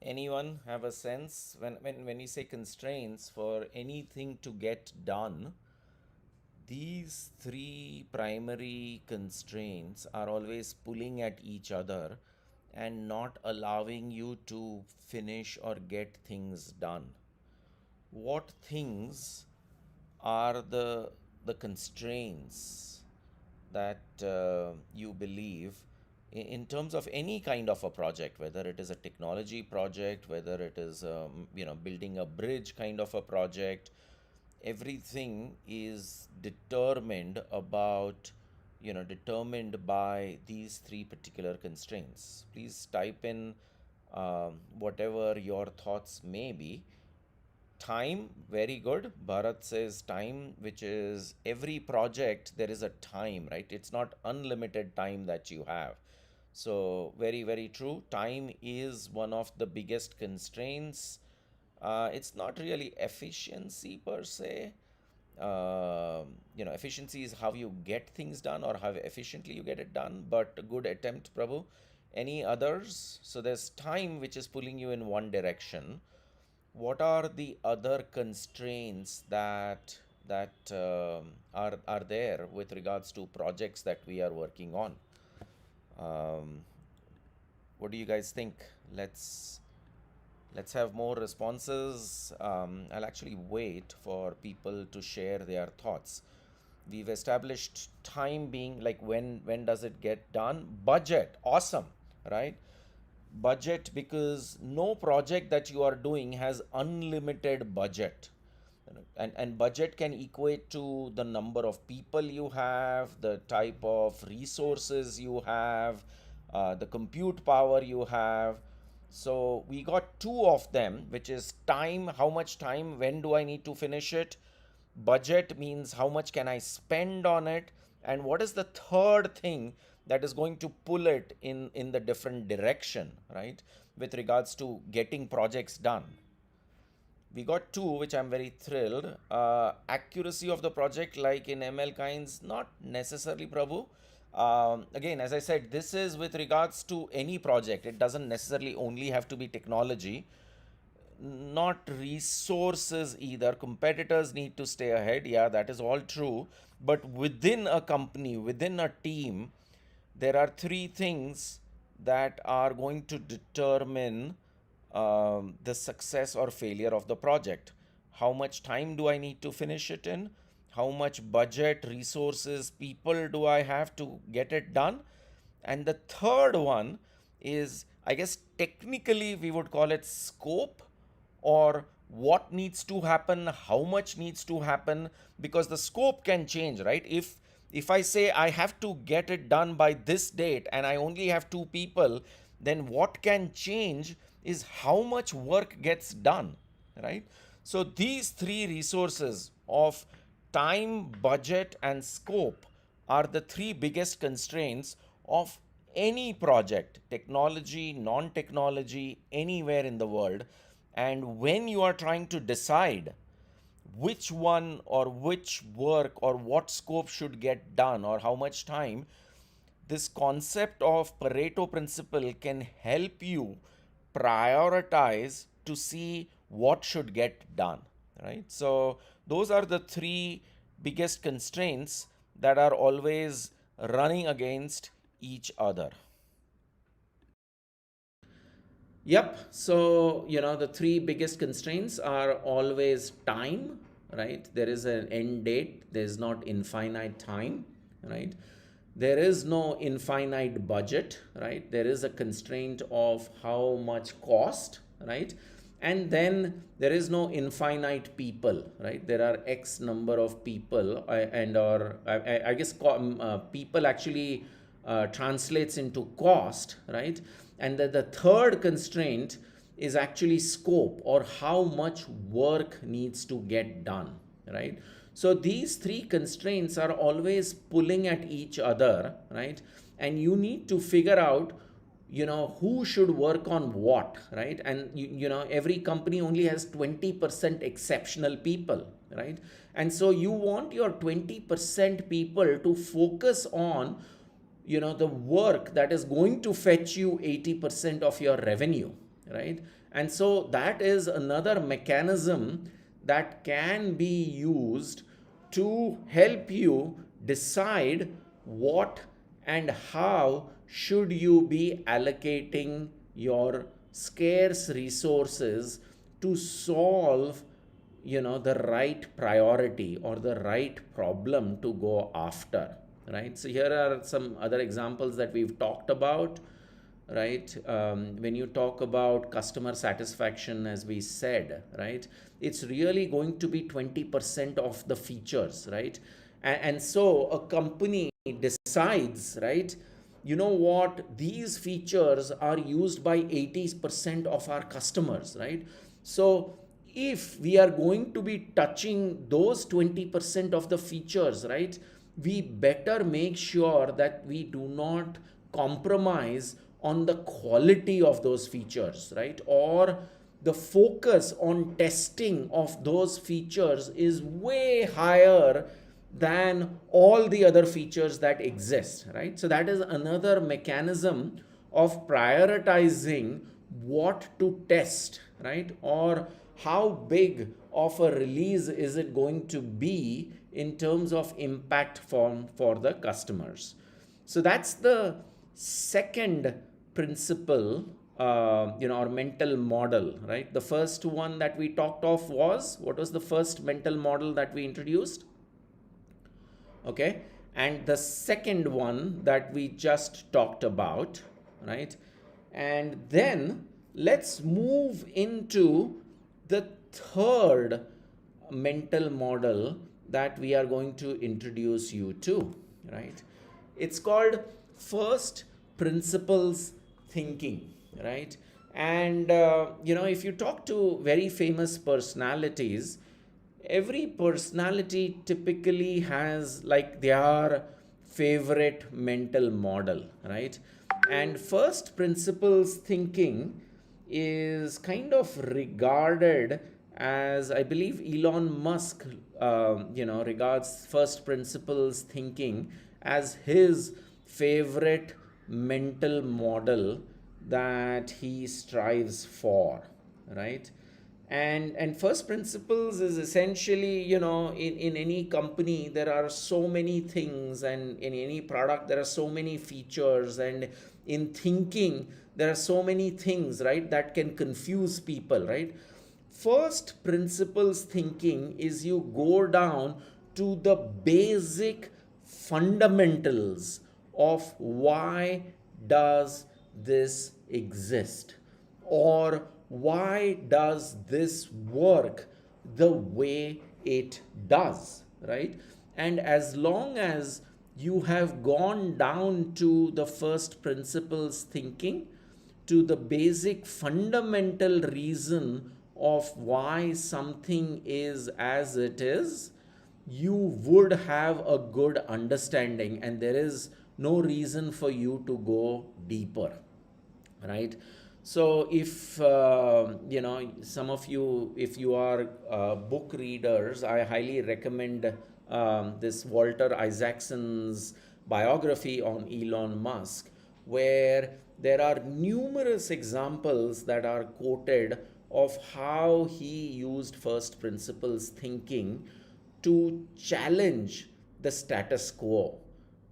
Anyone have a sense when you say constraints for anything to get done? These three primary constraints are always pulling at each other and not allowing you to finish or get things done. What things are the constraints that you believe in terms of any kind of a project, whether it is a technology project, whether it is building a bridge kind of a project, everything is determined by these three particular constraints. Please type in whatever your thoughts may be. Time, very good. Bharat says time, which is every project, there is a time, right? It's not unlimited time that you have. So, very, very true. Time is one of the biggest constraints. It's not really efficiency per se. Efficiency is how you get things done or how efficiently you get it done. But a good attempt, Prabhu. Any others? So, there's time which is pulling you in one direction. What are the other constraints that are there with regards to projects that we are working on? Um, what do you guys think? Let's have more responses. I'll actually wait for people to share their thoughts. We've established time being like when does it get done? Budget, awesome, right? Budget, because no project that you are doing has unlimited budget. And budget can equate to the number of people you have, the type of resources you have, the compute power you have. So we got two of them, which is time, how much time, when do I need to finish it? Budget means how much can I spend on it? And what is the third thing that is going to pull it in the different direction, right? With regards to getting projects done. We got two, which I'm very thrilled. Accuracy of the project, like in ML kinds, not necessarily, Prabhu. Again, as I said, this is with regards to any project. It doesn't necessarily only have to be technology, not resources either. Competitors need to stay ahead. Yeah, that is all true. But within a company, within a team, there are three things that are going to determine the success or failure of the project. How much time do I need to finish it in? How much budget, resources, people do I have to get it done? And the third one is, I guess, technically we would call it scope, or what needs to happen, how much needs to happen, because the scope can change, right? If I say I have to get it done by this date and I only have two people, then what can change is how much work gets done, right? So these three resources of time, budget, and scope are the three biggest constraints of any project, technology, non technology, anywhere in the world. And when you are trying to decide which one or which work or what scope should get done or how much time, this concept of Pareto principle can help you prioritize to see what should get done, right? So those are the three biggest constraints that are always running against each other. Yep. So, the three biggest constraints are always time, right? There is an end date, there's not infinite time, right? There is no infinite budget, right? There is a constraint of how much cost, right? And then there is no infinite people, right? There are X number of people, and or I guess people actually translates into cost, right? And the third constraint is actually scope, or how much work needs to get done, right? So these three constraints are always pulling at each other, right? And you need to figure out who should work on what, right? And every company only has 20% exceptional people, right? And so you want your 20% people to focus on the work that is going to fetch you 80% of your revenue, right? And so that is another mechanism that can be used to help you decide what and how should you be allocating your scarce resources to solve the right priority or the right problem to go after. right? So here are some other examples that we've talked about, right? When you talk about customer satisfaction, as we said, right, it's really going to be 20% of the features, right? And so a company decides, right, you know what, these features are used by 80% of our customers, right? So if we are going to be touching those 20% of the features, right, we better make sure that we do not compromise on the quality of those features, right? Or the focus on testing of those features is way higher than all the other features that exist, right? So that is another mechanism of prioritizing what to test, right? Or how big of a release is it going to be in terms of impact for the customers. So that's the second principle, or mental model, right? The first one that we talked of was, what was the first mental model that we introduced? Okay. And the second one that we just talked about, right? And then let's move into the third mental model that we are going to introduce you to, right? It's called first principles thinking, right? And if you talk to very famous personalities, every personality typically has like their favorite mental model, right? And first principles thinking is kind of regarded as, I believe Elon Musk, regards first principles thinking as his favorite mental model that he strives for, right? And first principles is essentially, in any company there are so many things, and in any product there are so many features, and in thinking there are so many things, right, that can confuse people, right? First principles thinking is you go down to the basic fundamentals of why does this exist, or why does this work the way it does, right? And as long as you have gone down to the first principles thinking, to the basic fundamental reason of why something is as it is, you would have a good understanding, and there is no reason for you to go deeper, right? So if some of you, if you are book readers, I highly recommend this Walter Isaacson's biography on Elon Musk, where there are numerous examples that are quoted of how he used first principles thinking to challenge the status quo,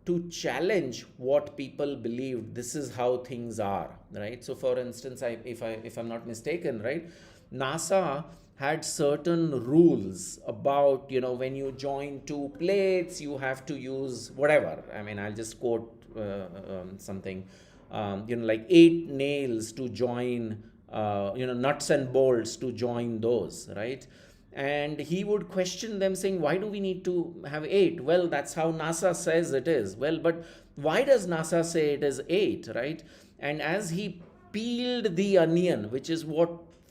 to challenge what people believed this is how things are, right? So for instance, if I'm not mistaken, right, NASA had certain rules about, when you join two plates you have to use whatever, I mean, I'll just quote something, like 8 nails to join, nuts and bolts to join those, right? And he would question them saying, why do we need to have 8? Well, that's how NASA says it is. Well, but why does NASA say it is 8, right? And as he peeled the onion, which is what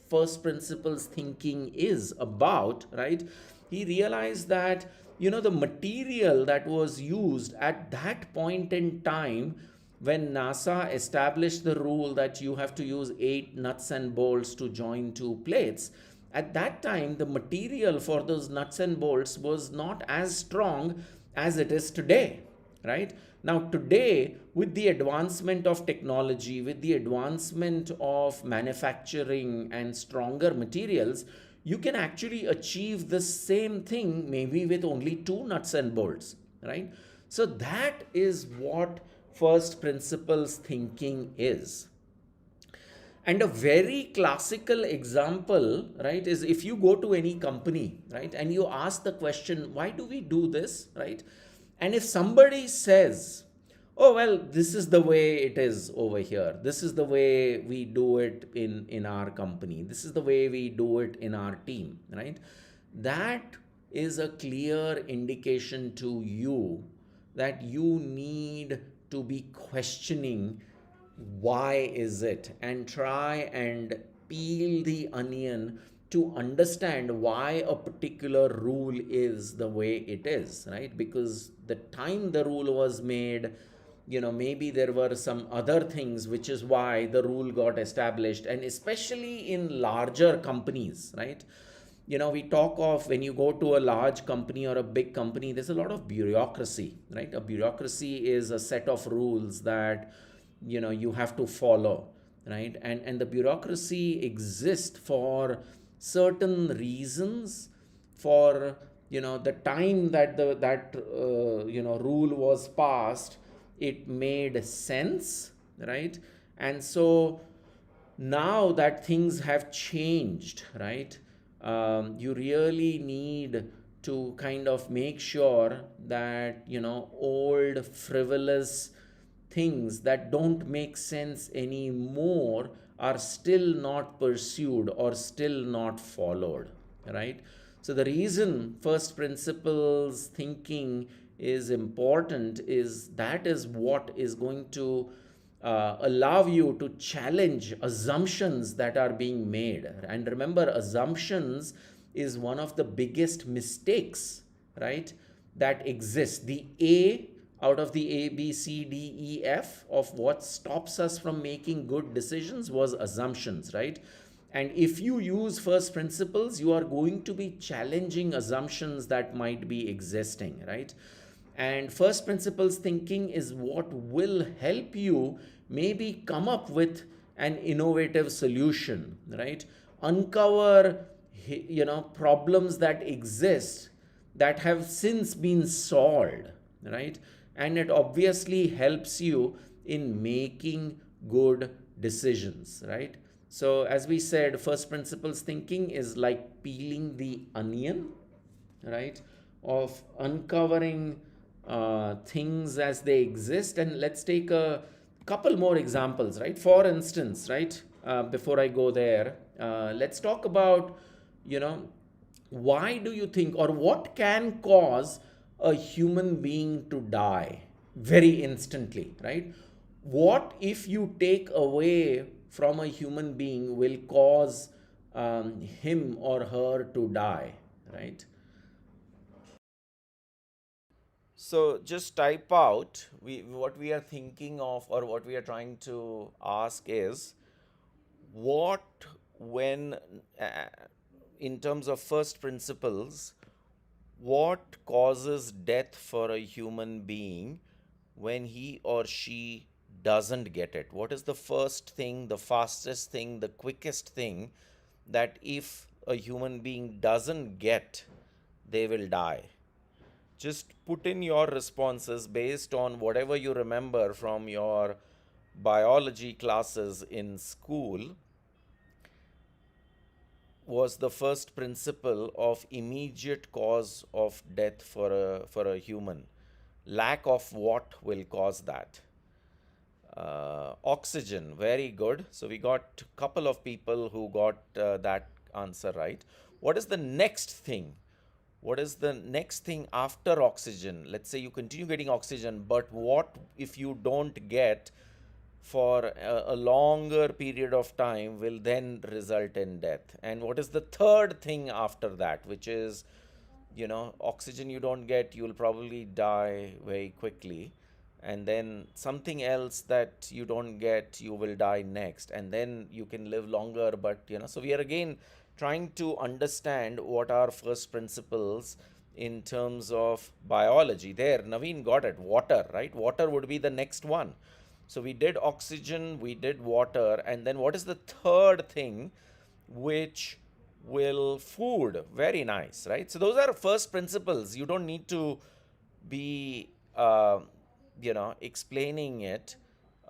first principles thinking is about, right, he realized that, the material that was used at that point in time, when NASA established the rule that you have to use 8 nuts and bolts to join two plates, at that time the material for those nuts and bolts was not as strong as it is today, right? Now today, with the advancement of technology, with the advancement of manufacturing and stronger materials, you can actually achieve the same thing maybe with only 2 nuts and bolts, right? So that is what first principles thinking is. And a very classical example, right, is if you go to any company, right, and you ask the question, why do we do this, right? And if somebody says, oh, well, this is the way it is over here, this is the way we do it in our company, this is the way we do it in our team, right? That is a clear indication to you that you need to be questioning why is it, and try and peel the onion to understand why a particular rule is the way it is, right? Because the time the rule was made, maybe there were some other things which is why the rule got established, and especially in larger companies, right? We talk of, when you go to a large company or a big company, there's a lot of bureaucracy, right? A bureaucracy is a set of rules that you have to follow, right? And the bureaucracy exists for certain reasons. For the time that rule was passed, it made sense, right? And so now that things have changed, right? You really need to kind of make sure that old frivolous things that don't make sense anymore are still not pursued or still not followed, right? So the reason first principles thinking is important is that is what is going to allow you to challenge assumptions that are being made. And remember, assumptions is one of the biggest mistakes, right, that exists. The A out of the A, B, C, D, E, F of what stops us from making good decisions was assumptions, right? And if you use first principles, you are going to be challenging assumptions that might be existing, right? And first principles thinking is what will help you maybe come up with an innovative solution, right? Uncover problems that exist that have since been solved, right? And it obviously helps you in making good decisions, right? So as we said, first principles thinking is like peeling the onion, right, of uncovering things as they exist. And let's take a couple more examples, right? For instance, right, before I go there, let's talk about, you know, why do you think, or what can cause a human being to die very instantly, right? What if you take away from a human being will cause him or her to die, right? So just type out what we are thinking of, or what we are trying to ask is, what, when, uh, in terms of first principles, what causes death for a human being when he or she doesn't get it? What is the first thing, the fastest thing, the quickest thing that if a human being doesn't get, they will die? Just put in your responses based on whatever you remember from your biology classes in school was the first principle of immediate cause of death for a human. Lack of what will cause that? Oxygen, very good. So we got a couple of people who got that answer right. What is the next thing? What is the next thing after oxygen? Let's say you continue getting oxygen, but what if you don't get for a longer period of time will then result in death? And what is the third thing after that, which is, oxygen you don't get, you'll probably die very quickly. And then something else that you don't get, you will die next. And then you can live longer, but, so we are again trying to understand what are first principles in terms of biology. There, Naveen got it. Water, right? Water would be the next one. So we did oxygen, we did water, and then what is the third thing which will food? Very nice, right? So those are first principles. You don't need to be, explaining it.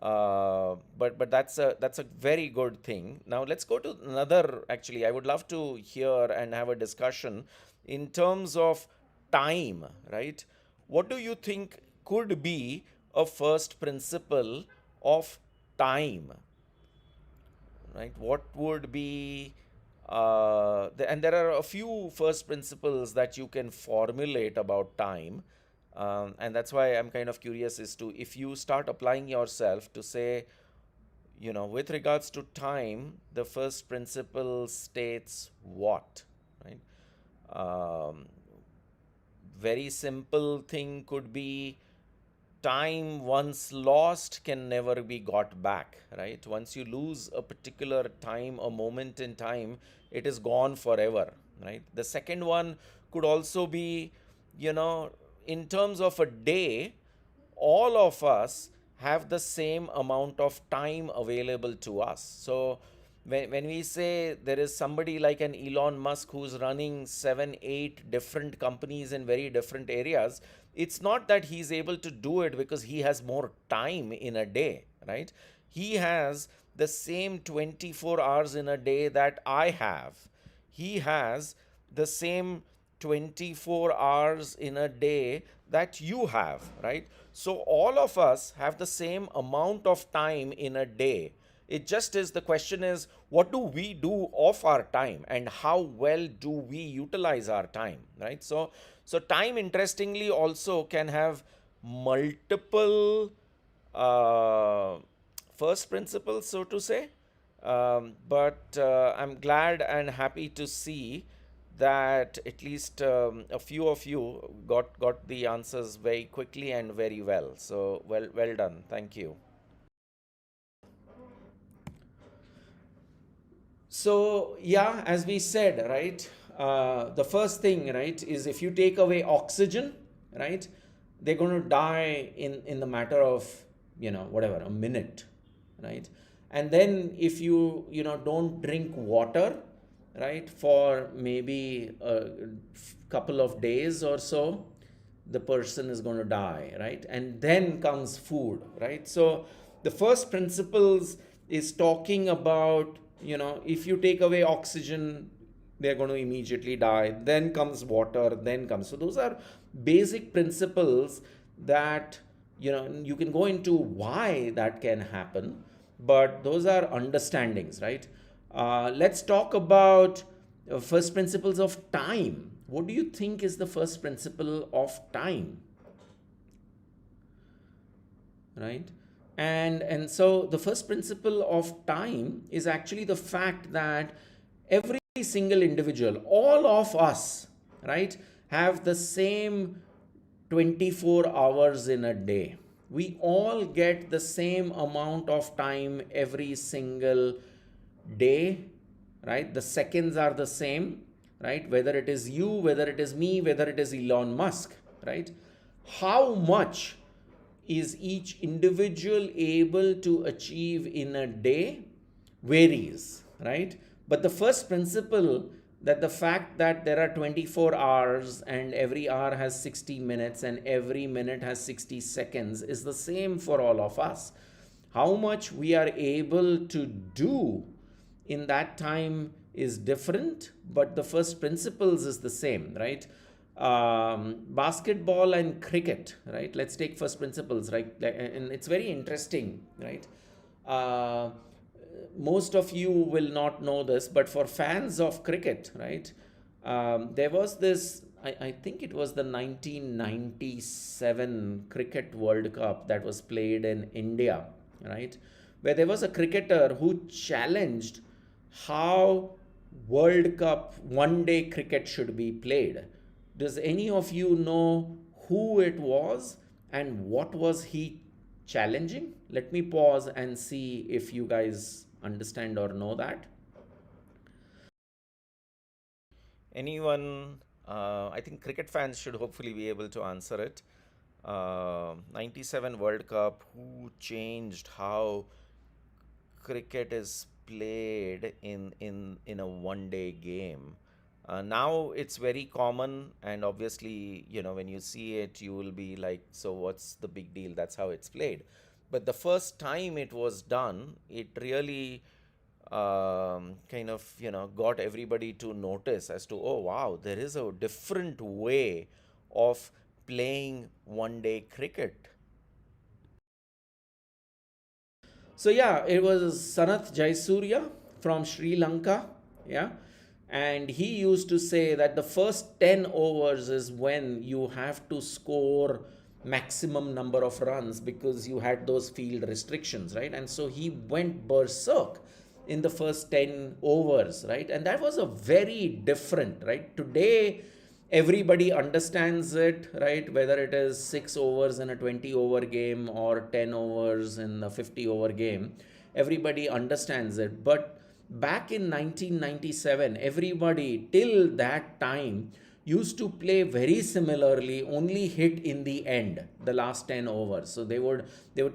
But that's a very good thing. Now let's go to another. Actually, I would love to hear and have a discussion in terms of time, right? what do you think could be a first principle of time? Right? What would be, and there are a few first principles that you can formulate about time. And that's why I'm kind of curious as to if you start applying yourself to say, with regards to time, the first principle states what, right? Um, Very simple thing could be time once lost can never be got back, right? Once you lose a particular time, a moment in time, it is gone forever, right? The second one could also be, you know, in terms of a day, all of us have the same amount of time available to us. So when we say there is somebody like an Elon Musk who's running 7, 8 different companies in very different areas, it's not that he's able to do it because he has more time in a day, right? He has the same 24 hours in a day that I have. He has the same 24 hours in a day that you have, right? So all of us have the same amount of time in a day. It just is, the question is, what do we do of our time and how well do we utilize our time, right? So time, interestingly, also can have multiple uh, first principles, so to say. But I'm glad and happy to see that at least a few of you got the answers very quickly and very well. So well done. Thank you. So, yeah, as we said, right, the first thing, right, is if you take away oxygen, right, they're going to die in the matter of, whatever, a minute, right? And then if don't drink water, right, for maybe a couple of days or so, the person is going to die, right? And then comes food, right? So the first principles is talking about, if you take away oxygen, they're going to immediately die. Then comes water, then comes. So those are basic principles that, you can go into why that can happen, but those are understandings, right? Let's talk about first principles of time. What do you think is the first principle of time, right? And so the first principle of time is actually the fact that every single individual, all of us, right, have the same 24 hours in a day. We all get the same amount of time every single day, right? The seconds are the same, right? Whether it is you, whether it is me, whether it is Elon Musk, right? How much is each individual able to achieve in a day varies, right? But the first principle, that the fact that there are 24 hours and every hour has 60 minutes and every minute has 60 seconds is the same for all of us. How much we are able to do in that time is different, but the first principles is the same, right? Basketball and cricket, right? Let's take first principles, right? And it's very interesting, right? Uh, Most of you will not know this, but for fans of cricket, right? There was this, I think it was the 1997 Cricket World Cup that was played in India, right? Where there was a cricketer who challenged how World Cup one day cricket should be played. Does any of you know who it was and what was he challenging? Let me pause and see if you guys understand or know that. Anyone? I think cricket fans should hopefully be able to answer it. 97 World Cup, who changed how cricket is played in a one day game? Now it's very common, and obviously, when you see it, you will be like, so what's the big deal? That's how it's played. But the first time it was done, it really kind of, got everybody to notice as to, oh, wow, there is a different way of playing one day cricket? So yeah, it was Sanath Jayasuriya from Sri Lanka. Yeah. And he used to say that the first 10 overs is when you have to score maximum number of runs because you had those field restrictions, right? And so he went berserk in the first 10 overs, right? And that was a very different, right? Today, everybody understands it, right? Whether it is 6 overs in a 20 over game or 10 overs in a 50 over game, everybody understands it. But back in 1997, everybody till that time used to play very similarly, only hit in the end, the last 10 overs. So they would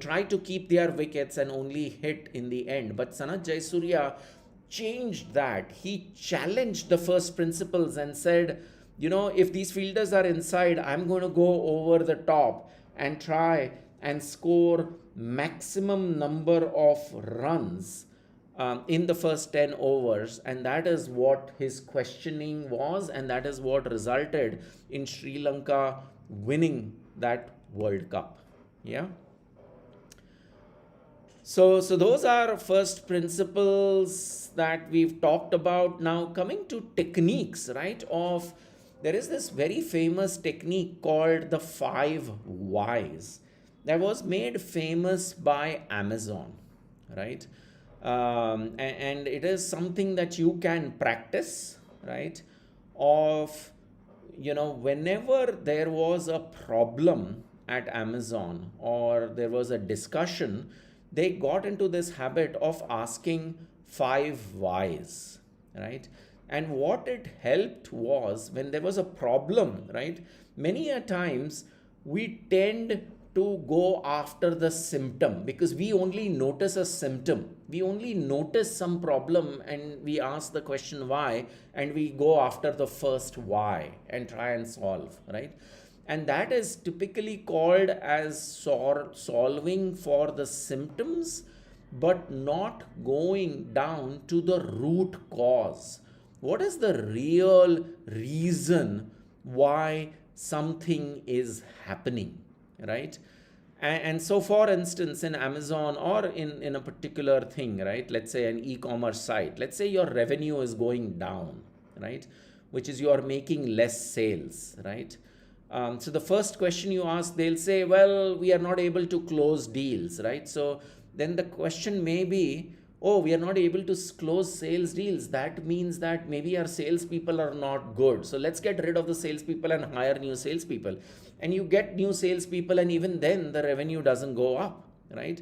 try to keep their wickets and only hit in the end. But Sanath Jayasuriya changed that. He challenged the first principles and said, if these fielders are inside, I'm going to go over the top and try and score maximum number of runs in the first 10 overs. And that is what his questioning was, and that is what resulted in Sri Lanka winning that World Cup. Yeah. So those are first principles that we've talked about. Now coming to techniques, right? There is this very famous technique called the 5 whys that was made famous by Amazon, right? And it is something that you can practice, right? Of whenever there was a problem at Amazon or there was a discussion, they got into this habit of asking 5 whys, right? And what it helped was when there was a problem, right? Many a times we tend to go after the symptom because we only notice a symptom. We only notice some problem and we ask the question why, and we go after the first why and try and solve, right? And that is typically called as solving for the symptoms, but not going down to the root cause. What is the real reason why something is happening, right? And so for instance, in Amazon or in a particular thing, right? Let's say an e-commerce site, let's say your revenue is going down, right? Which is you are making less sales, right? So the first question you ask, they'll say, well, we are not able to close deals, right? So then the question may be, oh, we are not able to close sales deals. That means that maybe our salespeople are not good. So let's get rid of the salespeople and hire new salespeople. And you get new salespeople, and even then the revenue doesn't go up, right?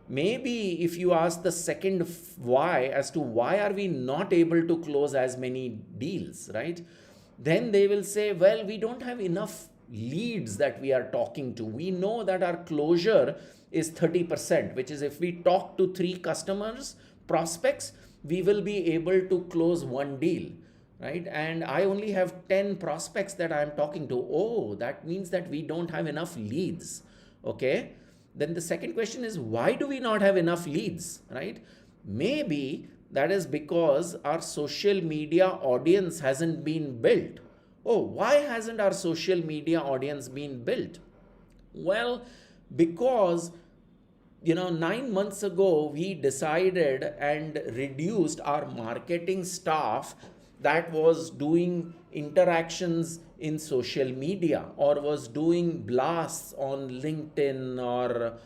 Maybe if you ask the second why as to why are we not able to close as many deals, right? Then they will say, well, we don't have enough leads that we are talking to. We know that our closure is 30%, which is if we talk to 3 customers, prospects, we will be able to close 1 deal, right? And I only have 10 prospects that I'm talking to. Oh, that means that we don't have enough leads. Okay. Then the second question is, why do we not have enough leads, right? Maybe that is because our social media audience hasn't been built. Oh, why hasn't our social media audience been built? Well, because 9 months ago we decided and reduced our marketing staff that was doing interactions in social media or was doing blasts on LinkedIn or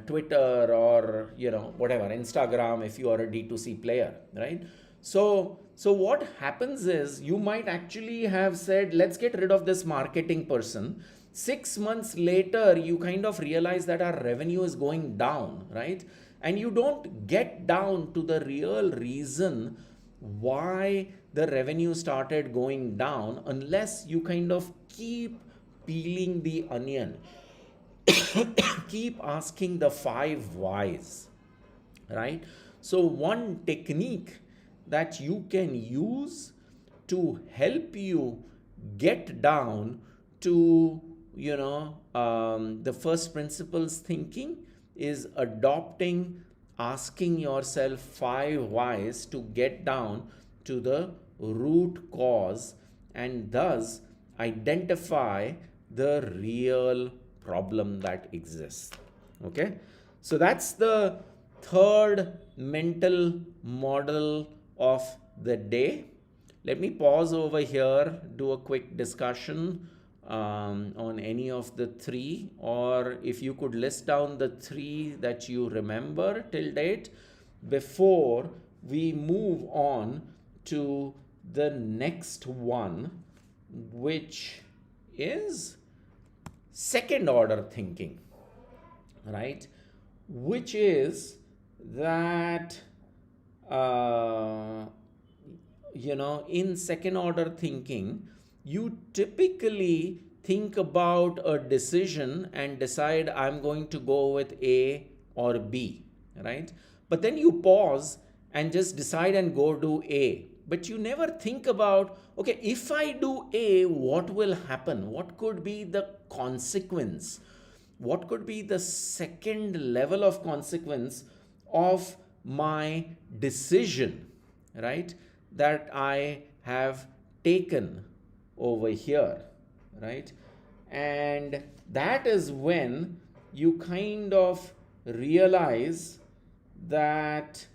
Twitter or whatever, Instagram if you are a D2C player, right? So what happens is you might actually have said, let's get rid of this marketing person. 6 months later, you kind of realize that our revenue is going down, right? And you don't get down to the real reason why the revenue started going down unless you kind of keep peeling the onion. Keep asking the 5 whys, right? So one technique that you can use to help you get down to the first principles thinking is adopting asking yourself 5 whys to get down to the root cause and thus identify the real problem that exists. Okay, so that's the third mental model of the day. Let me pause over here, do a quick discussion on any of the three, or if you could list down the three that you remember till date before we move on to the next one, which is second order thinking, right? Which is that, uh, in second order thinking, you typically think about a decision and decide, I'm going to go with A or B, right? But then you pause and just decide and go do A. But you never think about, okay, if I do A, what will happen? What could be the consequence? What could be the second level of consequence of my decision, right, that I have taken over here, right? And that is when you kind of realize that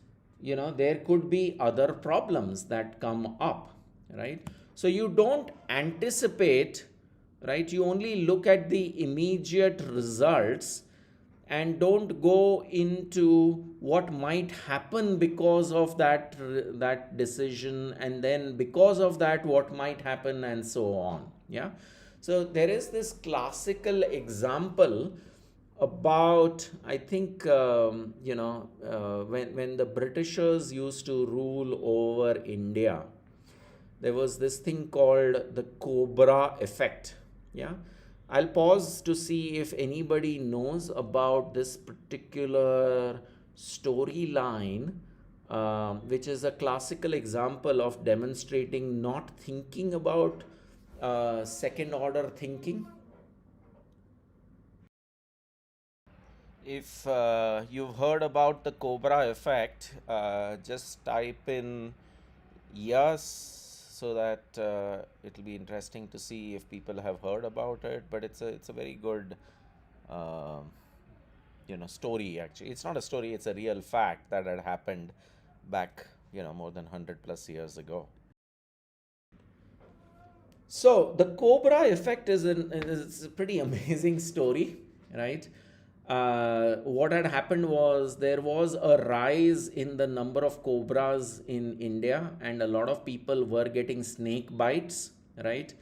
there could be other problems that come up, right? So you don't anticipate, right? You only look at the immediate results and don't go into what might happen because of that decision, and then because of that what might happen, and so on. Yeah, so there is this classical example about, I think, when the Britishers used to rule over India, there was this thing called the Cobra effect. Yeah, I'll pause to see if anybody knows about this particular storyline, which is a classical example of demonstrating not thinking about second order thinking. If you've heard about the Cobra effect, just type in yes, so that it'll be interesting to see if people have heard about it. But it's a very good uh, story. Actually, it's not a story; it's a real fact that had happened back more than 100 plus years ago. So the Cobra effect is a pretty amazing story, right? What had happened was there was a rise in the number of cobras in India, and a lot of people were getting snake bites, right?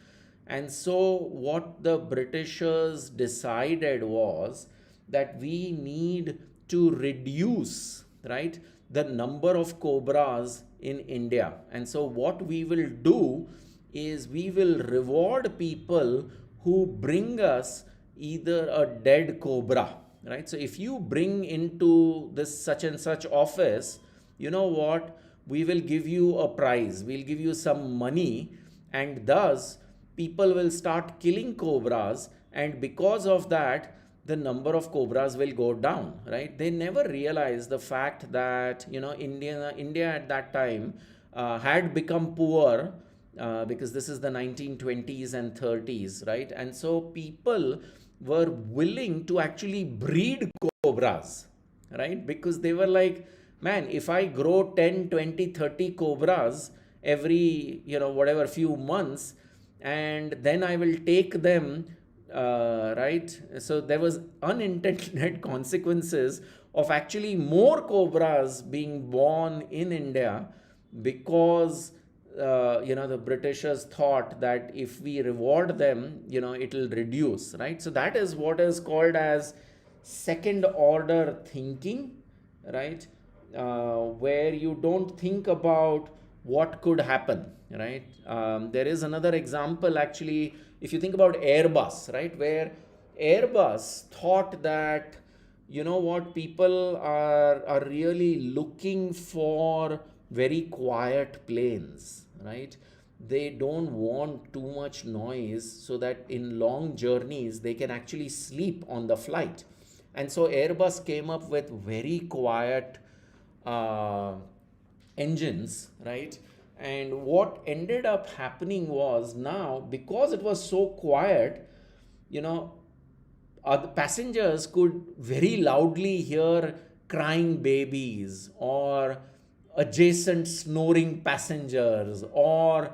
And so what the Britishers decided was that we need to reduce, right, the number of cobras in India. And so what we will do is we will reward people who bring us either a dead cobra, right? So if you bring into this such and such office, you know what, we will give you a prize, we'll give you some money, and thus people will start killing cobras, and because of that the number of cobras will go down, right? They never realized the fact that India at that time had become poor, because this is the 1920s and 30s, right? And so people were willing to actually breed cobras, right? Because they were like, man, if I grow 10, 20, 30 cobras every, whatever few months, and then I will take them, right? So there was unintended consequences of actually more cobras being born in India, because the Britishers thought that if we reward them, it'll reduce, right? So that is what is called as second order thinking, right? Where you don't think about what could happen, right? There is another example, actually, if you think about Airbus, right, where Airbus thought that, what, people are really looking for very quiet planes, right? They don't want too much noise, so that in long journeys they can actually sleep on the flight. And so Airbus came up with very quiet uh, engines, right? And what ended up happening was, now because it was so quiet, you know, the passengers could very loudly hear crying babies or adjacent snoring passengers, or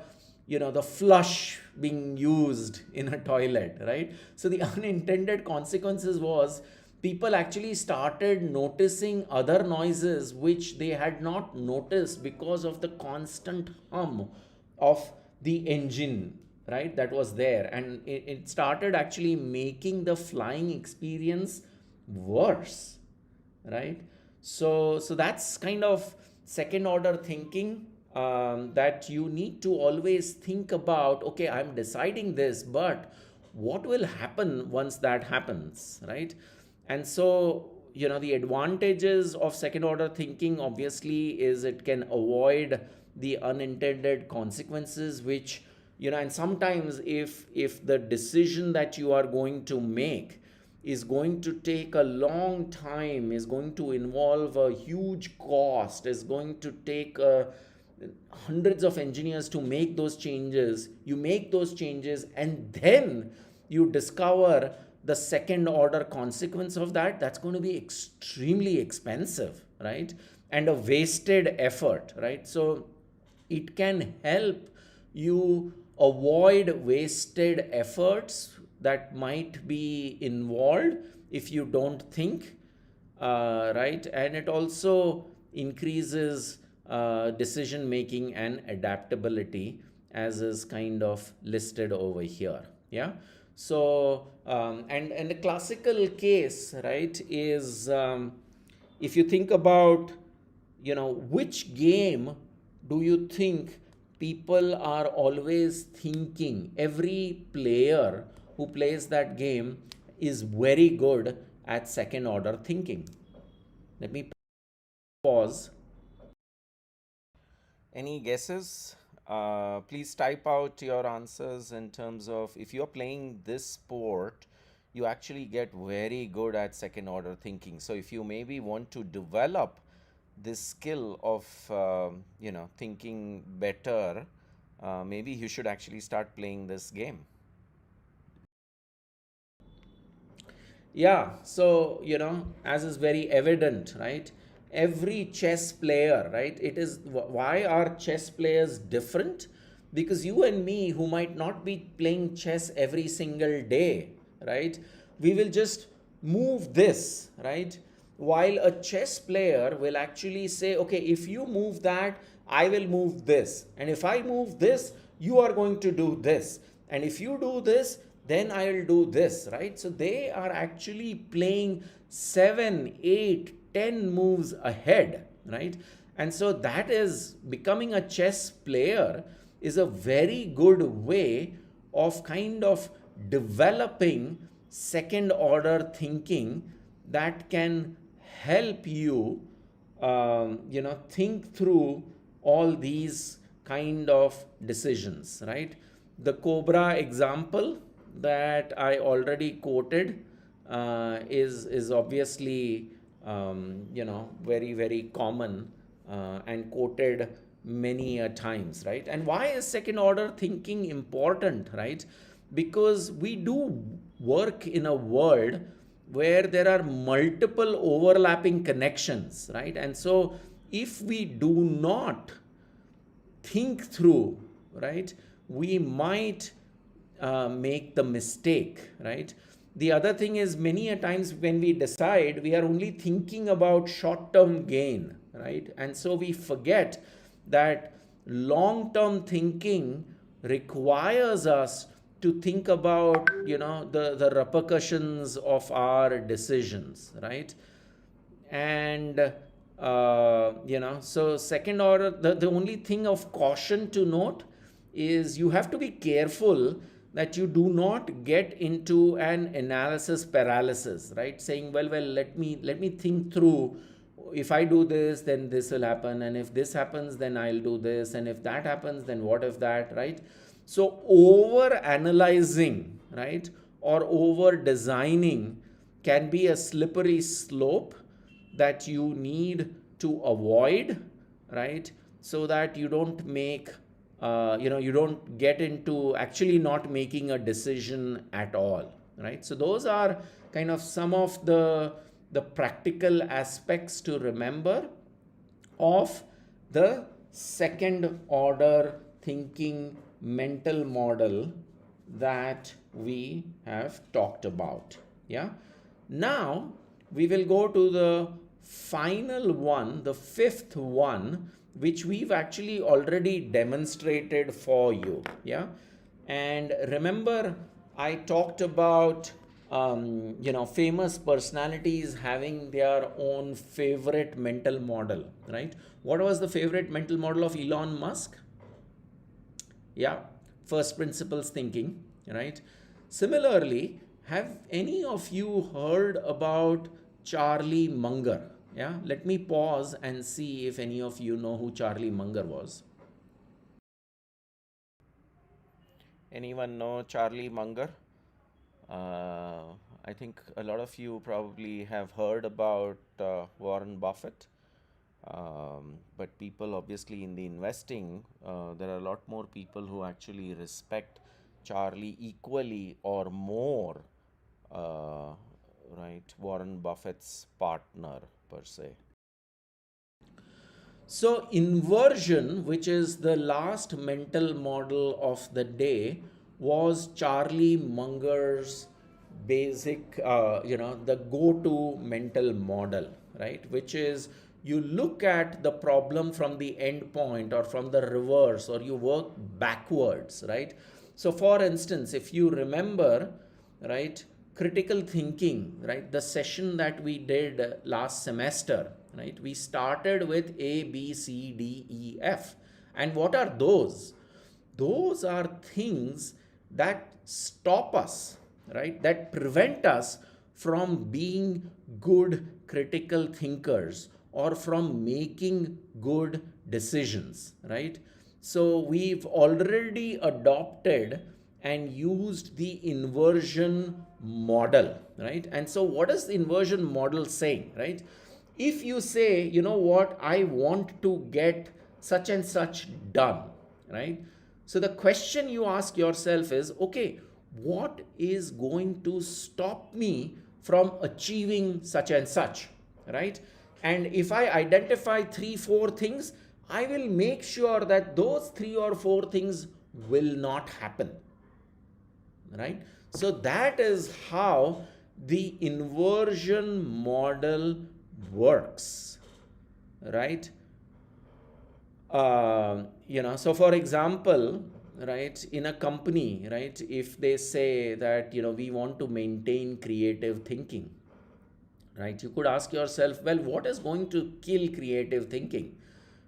the flush being used in a toilet, right? So the unintended consequences was people actually started noticing other noises which they had not noticed because of the constant hum of the engine, right, that was there. And it started actually making the flying experience worse, right? So that's kind of second order thinking, that you need to always think about, okay, I'm deciding this, but what will happen once that happens, right? And so, the advantages of second order thinking obviously is it can avoid the unintended consequences, which, and sometimes if the decision that you are going to make is going to take a long time, is going to involve a huge cost, is going to take hundreds of engineers to make those changes. You make those changes and then you discover the second order consequence of that. That's going to be extremely expensive, right? And a wasted effort, right? So it can help you avoid wasted efforts that might be involved if you don't think, right? And it also increases decision making and adaptability, as is kind of listed over here. Yeah. So and the classical case, right, is, if you think about, which game do you think people are always thinking? Every player who plays that game is very good at second order thinking. Let me pause. Any guesses? Please type out your answers in terms of, if you're playing this sport, you actually get very good at second order thinking. So if you maybe want to develop this skill of, thinking better, maybe you should actually start playing this game. Yeah, so, as is very evident, right? Every chess player, right? It is why are chess players different? Because you and me, who might not be playing chess every single day, right? We will just move this, right? While a chess player will actually say, okay, if you move that, I will move this. And if I move this, you are going to do this. And if you do this, then I'll do this, right? So they are actually playing 7, 8, 10 moves ahead, right? And so that is becoming a chess player is a very good way of kind of developing second order thinking that can help you, think through all these kind of decisions, right? The cobra example that I already quoted is obviously, very very common, and quoted many a times, right? And why is second order thinking important, right? Because we do work in a world where there are multiple overlapping connections, right? And so if we do not think through, right, we might make the mistake, right? The other thing is, many a times when we decide, we are only thinking about short term gain, right? And so we forget that long term thinking requires us to think about, the repercussions of our decisions, right? And so second order, the only thing of caution to note is you have to be careful that you do not get into an analysis paralysis, right? Saying, well, let me think through, if I do this, then this will happen, and if this happens, then I'll do this, and if that happens, then what if that, right? So over analyzing, right, or over designing can be a slippery slope that you need to avoid, right? So that you don't make, you don't get into actually not making a decision at all. right? So those are kind of some of the practical aspects to remember of the second order thinking mental model that we have talked about. Yeah. Now we will go to the final one, the fifth one, which we've actually already demonstrated for you. Yeah. And remember, I talked about famous personalities having their own favorite mental model, right? What was the favorite mental model of Elon Musk? Yeah, first principles thinking, right? Similarly, have any of you heard about Charlie Munger? Yeah, let me pause and see if any of you know who Charlie Munger was. Anyone know Charlie Munger? Uh, I think a lot of you probably have heard about Warren Buffett. But people, obviously, in the investing, there are a lot more people who actually respect Charlie equally or more, uh, right? Warren Buffett's partner, per se. So, inversion, which is the last mental model of the day, was Charlie Munger's basic, the go to mental model, right? Which is you look at the problem from the end point or from the reverse, or you work backwards, right? So, for instance, if you remember, right, critical thinking, right, the session that we did last semester, right, we started with A, B, C, D, E, F. And what are those? Those are things that stop us, right, that prevent us from being good critical thinkers or from making good decisions, right? So we've already adopted and used the inversion model, right? And so what is the inversion model saying, right? If you say, you know what, I want to get such and such done, right? So the question you ask yourself is, okay, what is going to stop me from achieving such and such, right? And if I identify 3 4 things, I will make sure that those 3 or 4 things will not happen, right? So that is how the inversion model works, right? So for example, right, in a company, right, if they say that, we want to maintain creative thinking, right, you could ask yourself, well, what is going to kill creative thinking?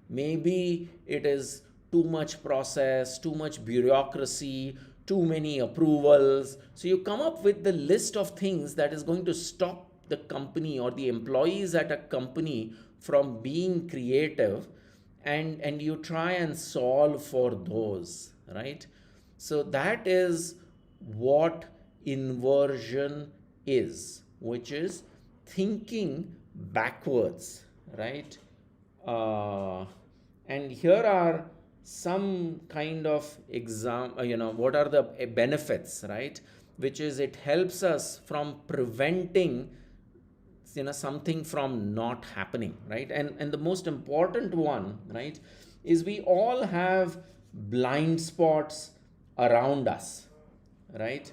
Maybe it is too much process, too much bureaucracy, too many approvals. So you come up with the list of things that is going to stop the company or the employees at a company from being creative, and you try and solve for those, right? So that is what inversion is, which is thinking backwards, right? uh, and here are some kind of what are the benefits, right? Which is it helps us from preventing something from not happening, right? And the most important one, right, is we all have blind spots around us, right?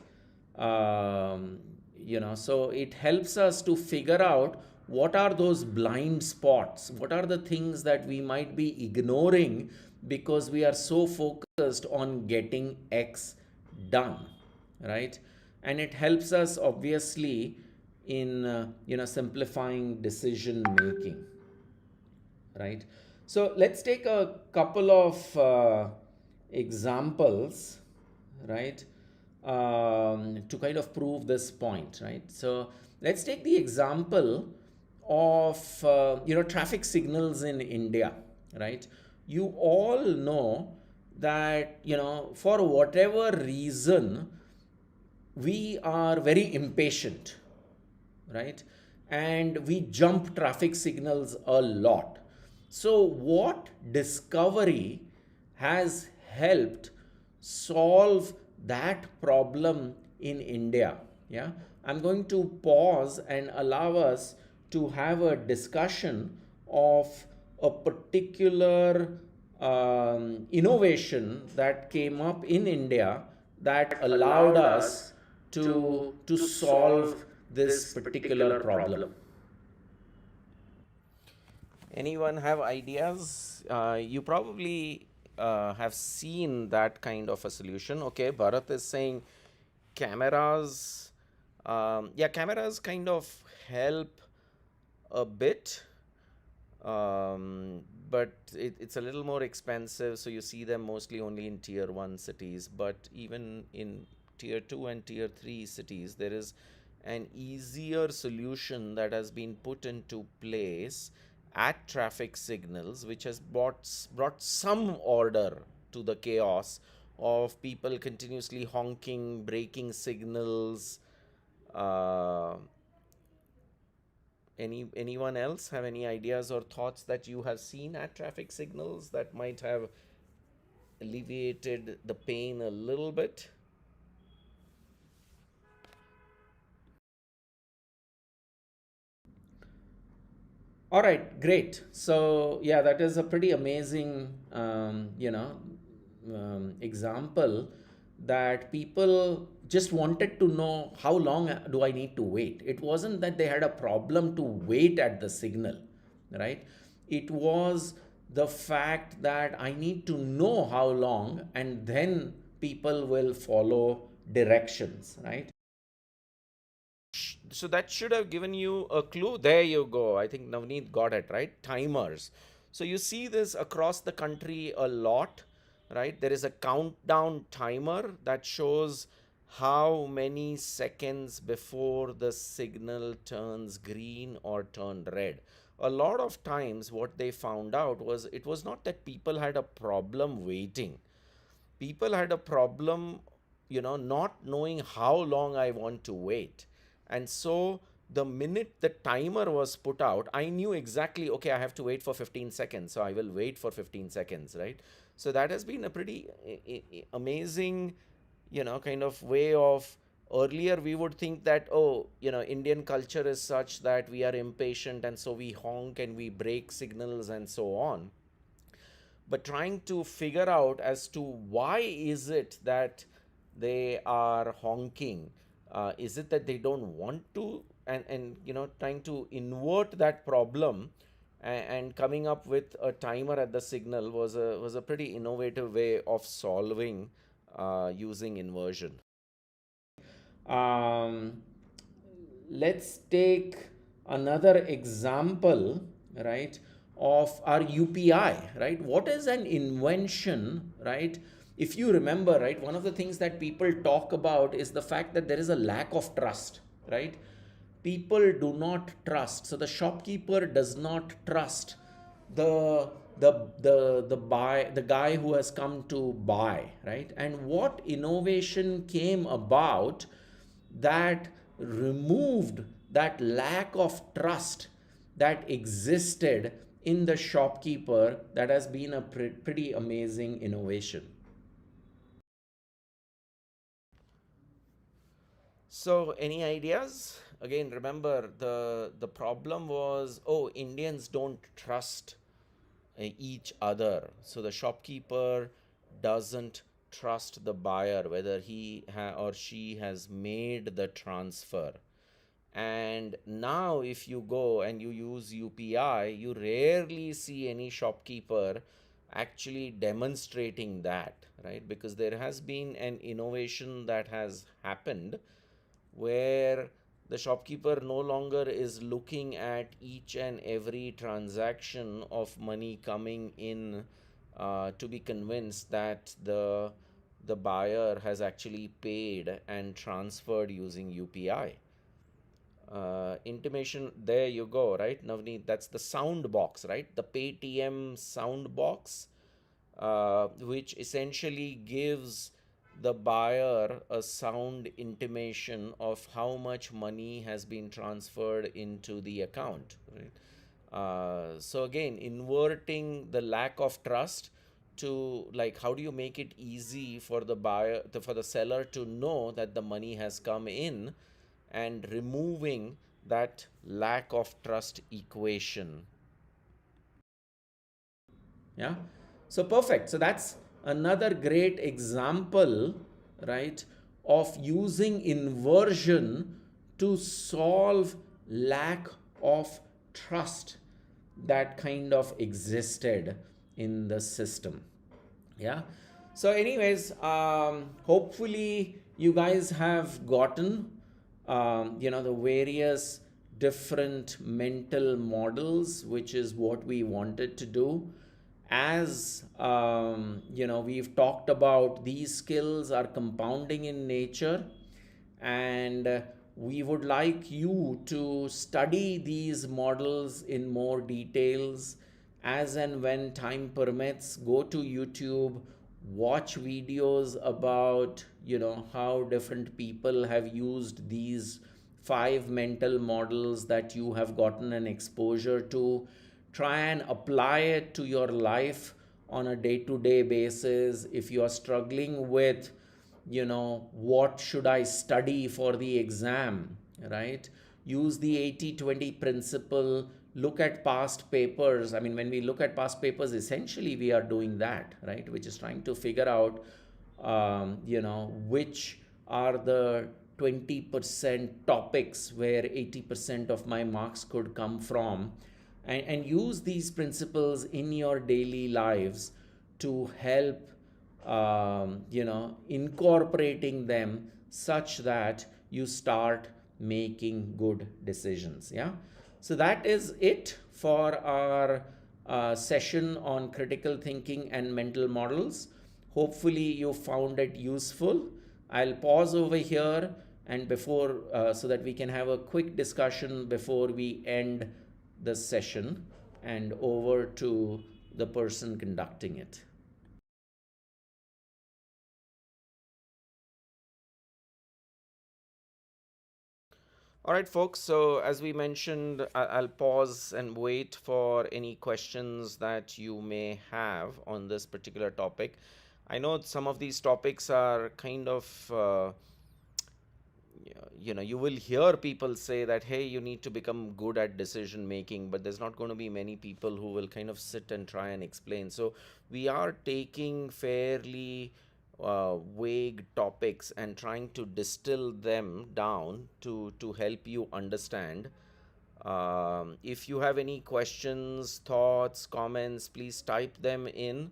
So it helps us to figure out what are those blind spots, what are the things that we might be ignoring because we are so focused on getting X done, right? And it helps us obviously in simplifying decision making, right? So let's take a couple of examples, right, to kind of prove this point, right? So let's take the example of traffic signals in India, right? You all know that for whatever reason we are very impatient, right? And we jump traffic signals a lot. So, what discovery has helped solve that problem in India? Yeah, I'm going to pause and allow us to have a discussion of a particular innovation that came up in India that allowed allowed us us to to solve solve this this particular particular problem. problem. Anyone have ideas? You probably have seen that kind of a solution. Okay, Bharat is saying cameras. Yeah, cameras kind of help a bit, um, but it's a little more expensive. So you see them mostly only in tier one cities. But even in tier two and tier three cities, there is an easier solution that has been put into place at traffic signals, which has brought some order to the chaos of people continuously honking, breaking signals. Uh, anyone else have any ideas or thoughts that you have seen at traffic signals that might have alleviated the pain a little bit? All right, great. So yeah, that is a pretty amazing, example that people just wanted to know how long do I need to wait. It wasn't that they had a problem to wait at the signal, right? It was the fact that I need to know how long, and then people will follow directions, right? So that should have given you a clue. There you go. I think Navneet got it, right? Timers. So you see this across the country a lot, right? There is a countdown timer that shows how many seconds before the signal turns green or turned red. A lot of times, what they found out was it was not that people had a problem waiting. People had a problem, not knowing how long I want to wait. And so the minute the timer was put out, I knew exactly, okay, I have to wait for 15 seconds. So I will wait for 15 seconds, right? So that has been a pretty amazing, kind of way of. Earlier, we would think that, oh, Indian culture is such that we are impatient and so we honk and we break signals and so on, but trying to figure out as to why is it that they are honking. Is it that they don't want to, and trying to invert that problem, and coming up with a timer at the signal was a pretty innovative way of solving, using inversion. um, let's take another example, right, of our UPI, right? What is an invention, right? If you remember, right, one of the things that people talk about is the fact that there is a lack of trust, right? People do not trust. So the shopkeeper does not trust the the guy who has come to buy, right? And what innovation came about that removed that lack of trust that existed in the shopkeeper, that has been a pretty amazing innovation. So, any ideas? Again, remember the problem was, oh, Indians don't trust each other. So the shopkeeper doesn't trust the buyer whether or she has made the transfer. And now, if you go and you use UPI, you rarely see any shopkeeper actually demonstrating that, right? Because there has been an innovation that has happened where the shopkeeper no longer is looking at each and every transaction of money coming in, to be convinced that the buyer has actually paid and transferred using UPI. Intimation, there you go, right, Navneet? That's the sound box, right? The Paytm sound box, which essentially gives the buyer a sound intimation of how much money has been transferred into the account, right? So again, inverting the lack of trust to, like, how do you make it easy for the buyer, for the seller to know that the money has come in, and removing that lack of trust equation. Yeah. So perfect. So that's another great example, right, of using inversion to solve lack of trust that kind of existed in the system. Yeah. So anyways, hopefully you guys have gotten the various different mental models, which is what we wanted to do. As we've talked about, these skills are compounding in nature, and we would like you to study these models in more details as and when time permits. Go to YouTube, watch videos about how different people have used these 5 mental models that you have gotten an exposure to. Try and apply it to your life on a day to day basis. If you are struggling with what should I study for the exam, right? Use the 80/20 principle. Look at past papers. I mean, when we look at past papers, essentially we are doing that, right? Which is trying to figure out which are the 20% topics where 80% of my marks could come from, and use these principles in your daily lives to help incorporating them such that you start making good decisions. Yeah. So that is it for our session on critical thinking and mental models. Hopefully you found it useful. I'll pause over here and before so that we can have a quick discussion before we end the session, and over to the person conducting it. All right, folks. So, as we mentioned, I'll pause and wait for any questions that you may have on this particular topic. I know some of these topics are kind of, you will hear people say that, hey, you need to become good at decision making, but there's not going to be many people who will kind of sit and try and explain. So, we are taking fairly vague topics and trying to distill them down to help you understand. If you have any questions, thoughts, comments, please type them in.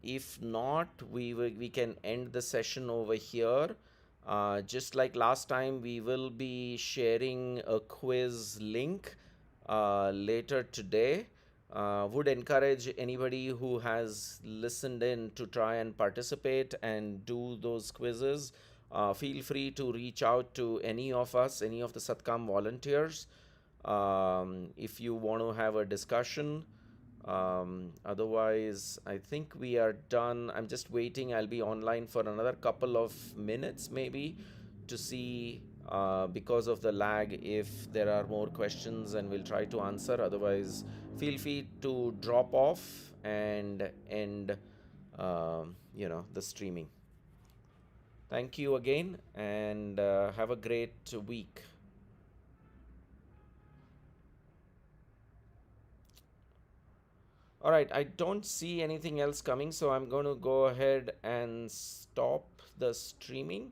If not, we can end the session over here. Just like last time, we will be sharing a quiz link later today. Would encourage anybody who has listened in to try and participate and do those quizzes. Feel free to reach out to any of us, any of the Satkaam volunteers, if you want to have a discussion. Otherwise, I think we are done. I'm just waiting. I'll be online for another couple of minutes, maybe, to see because of the lag if there are more questions, and we'll try to answer. Otherwise, feel free to drop off and end the streaming. Thank you again, and have a great week. All right, I don't see anything else coming, so I'm going to go ahead and stop the streaming.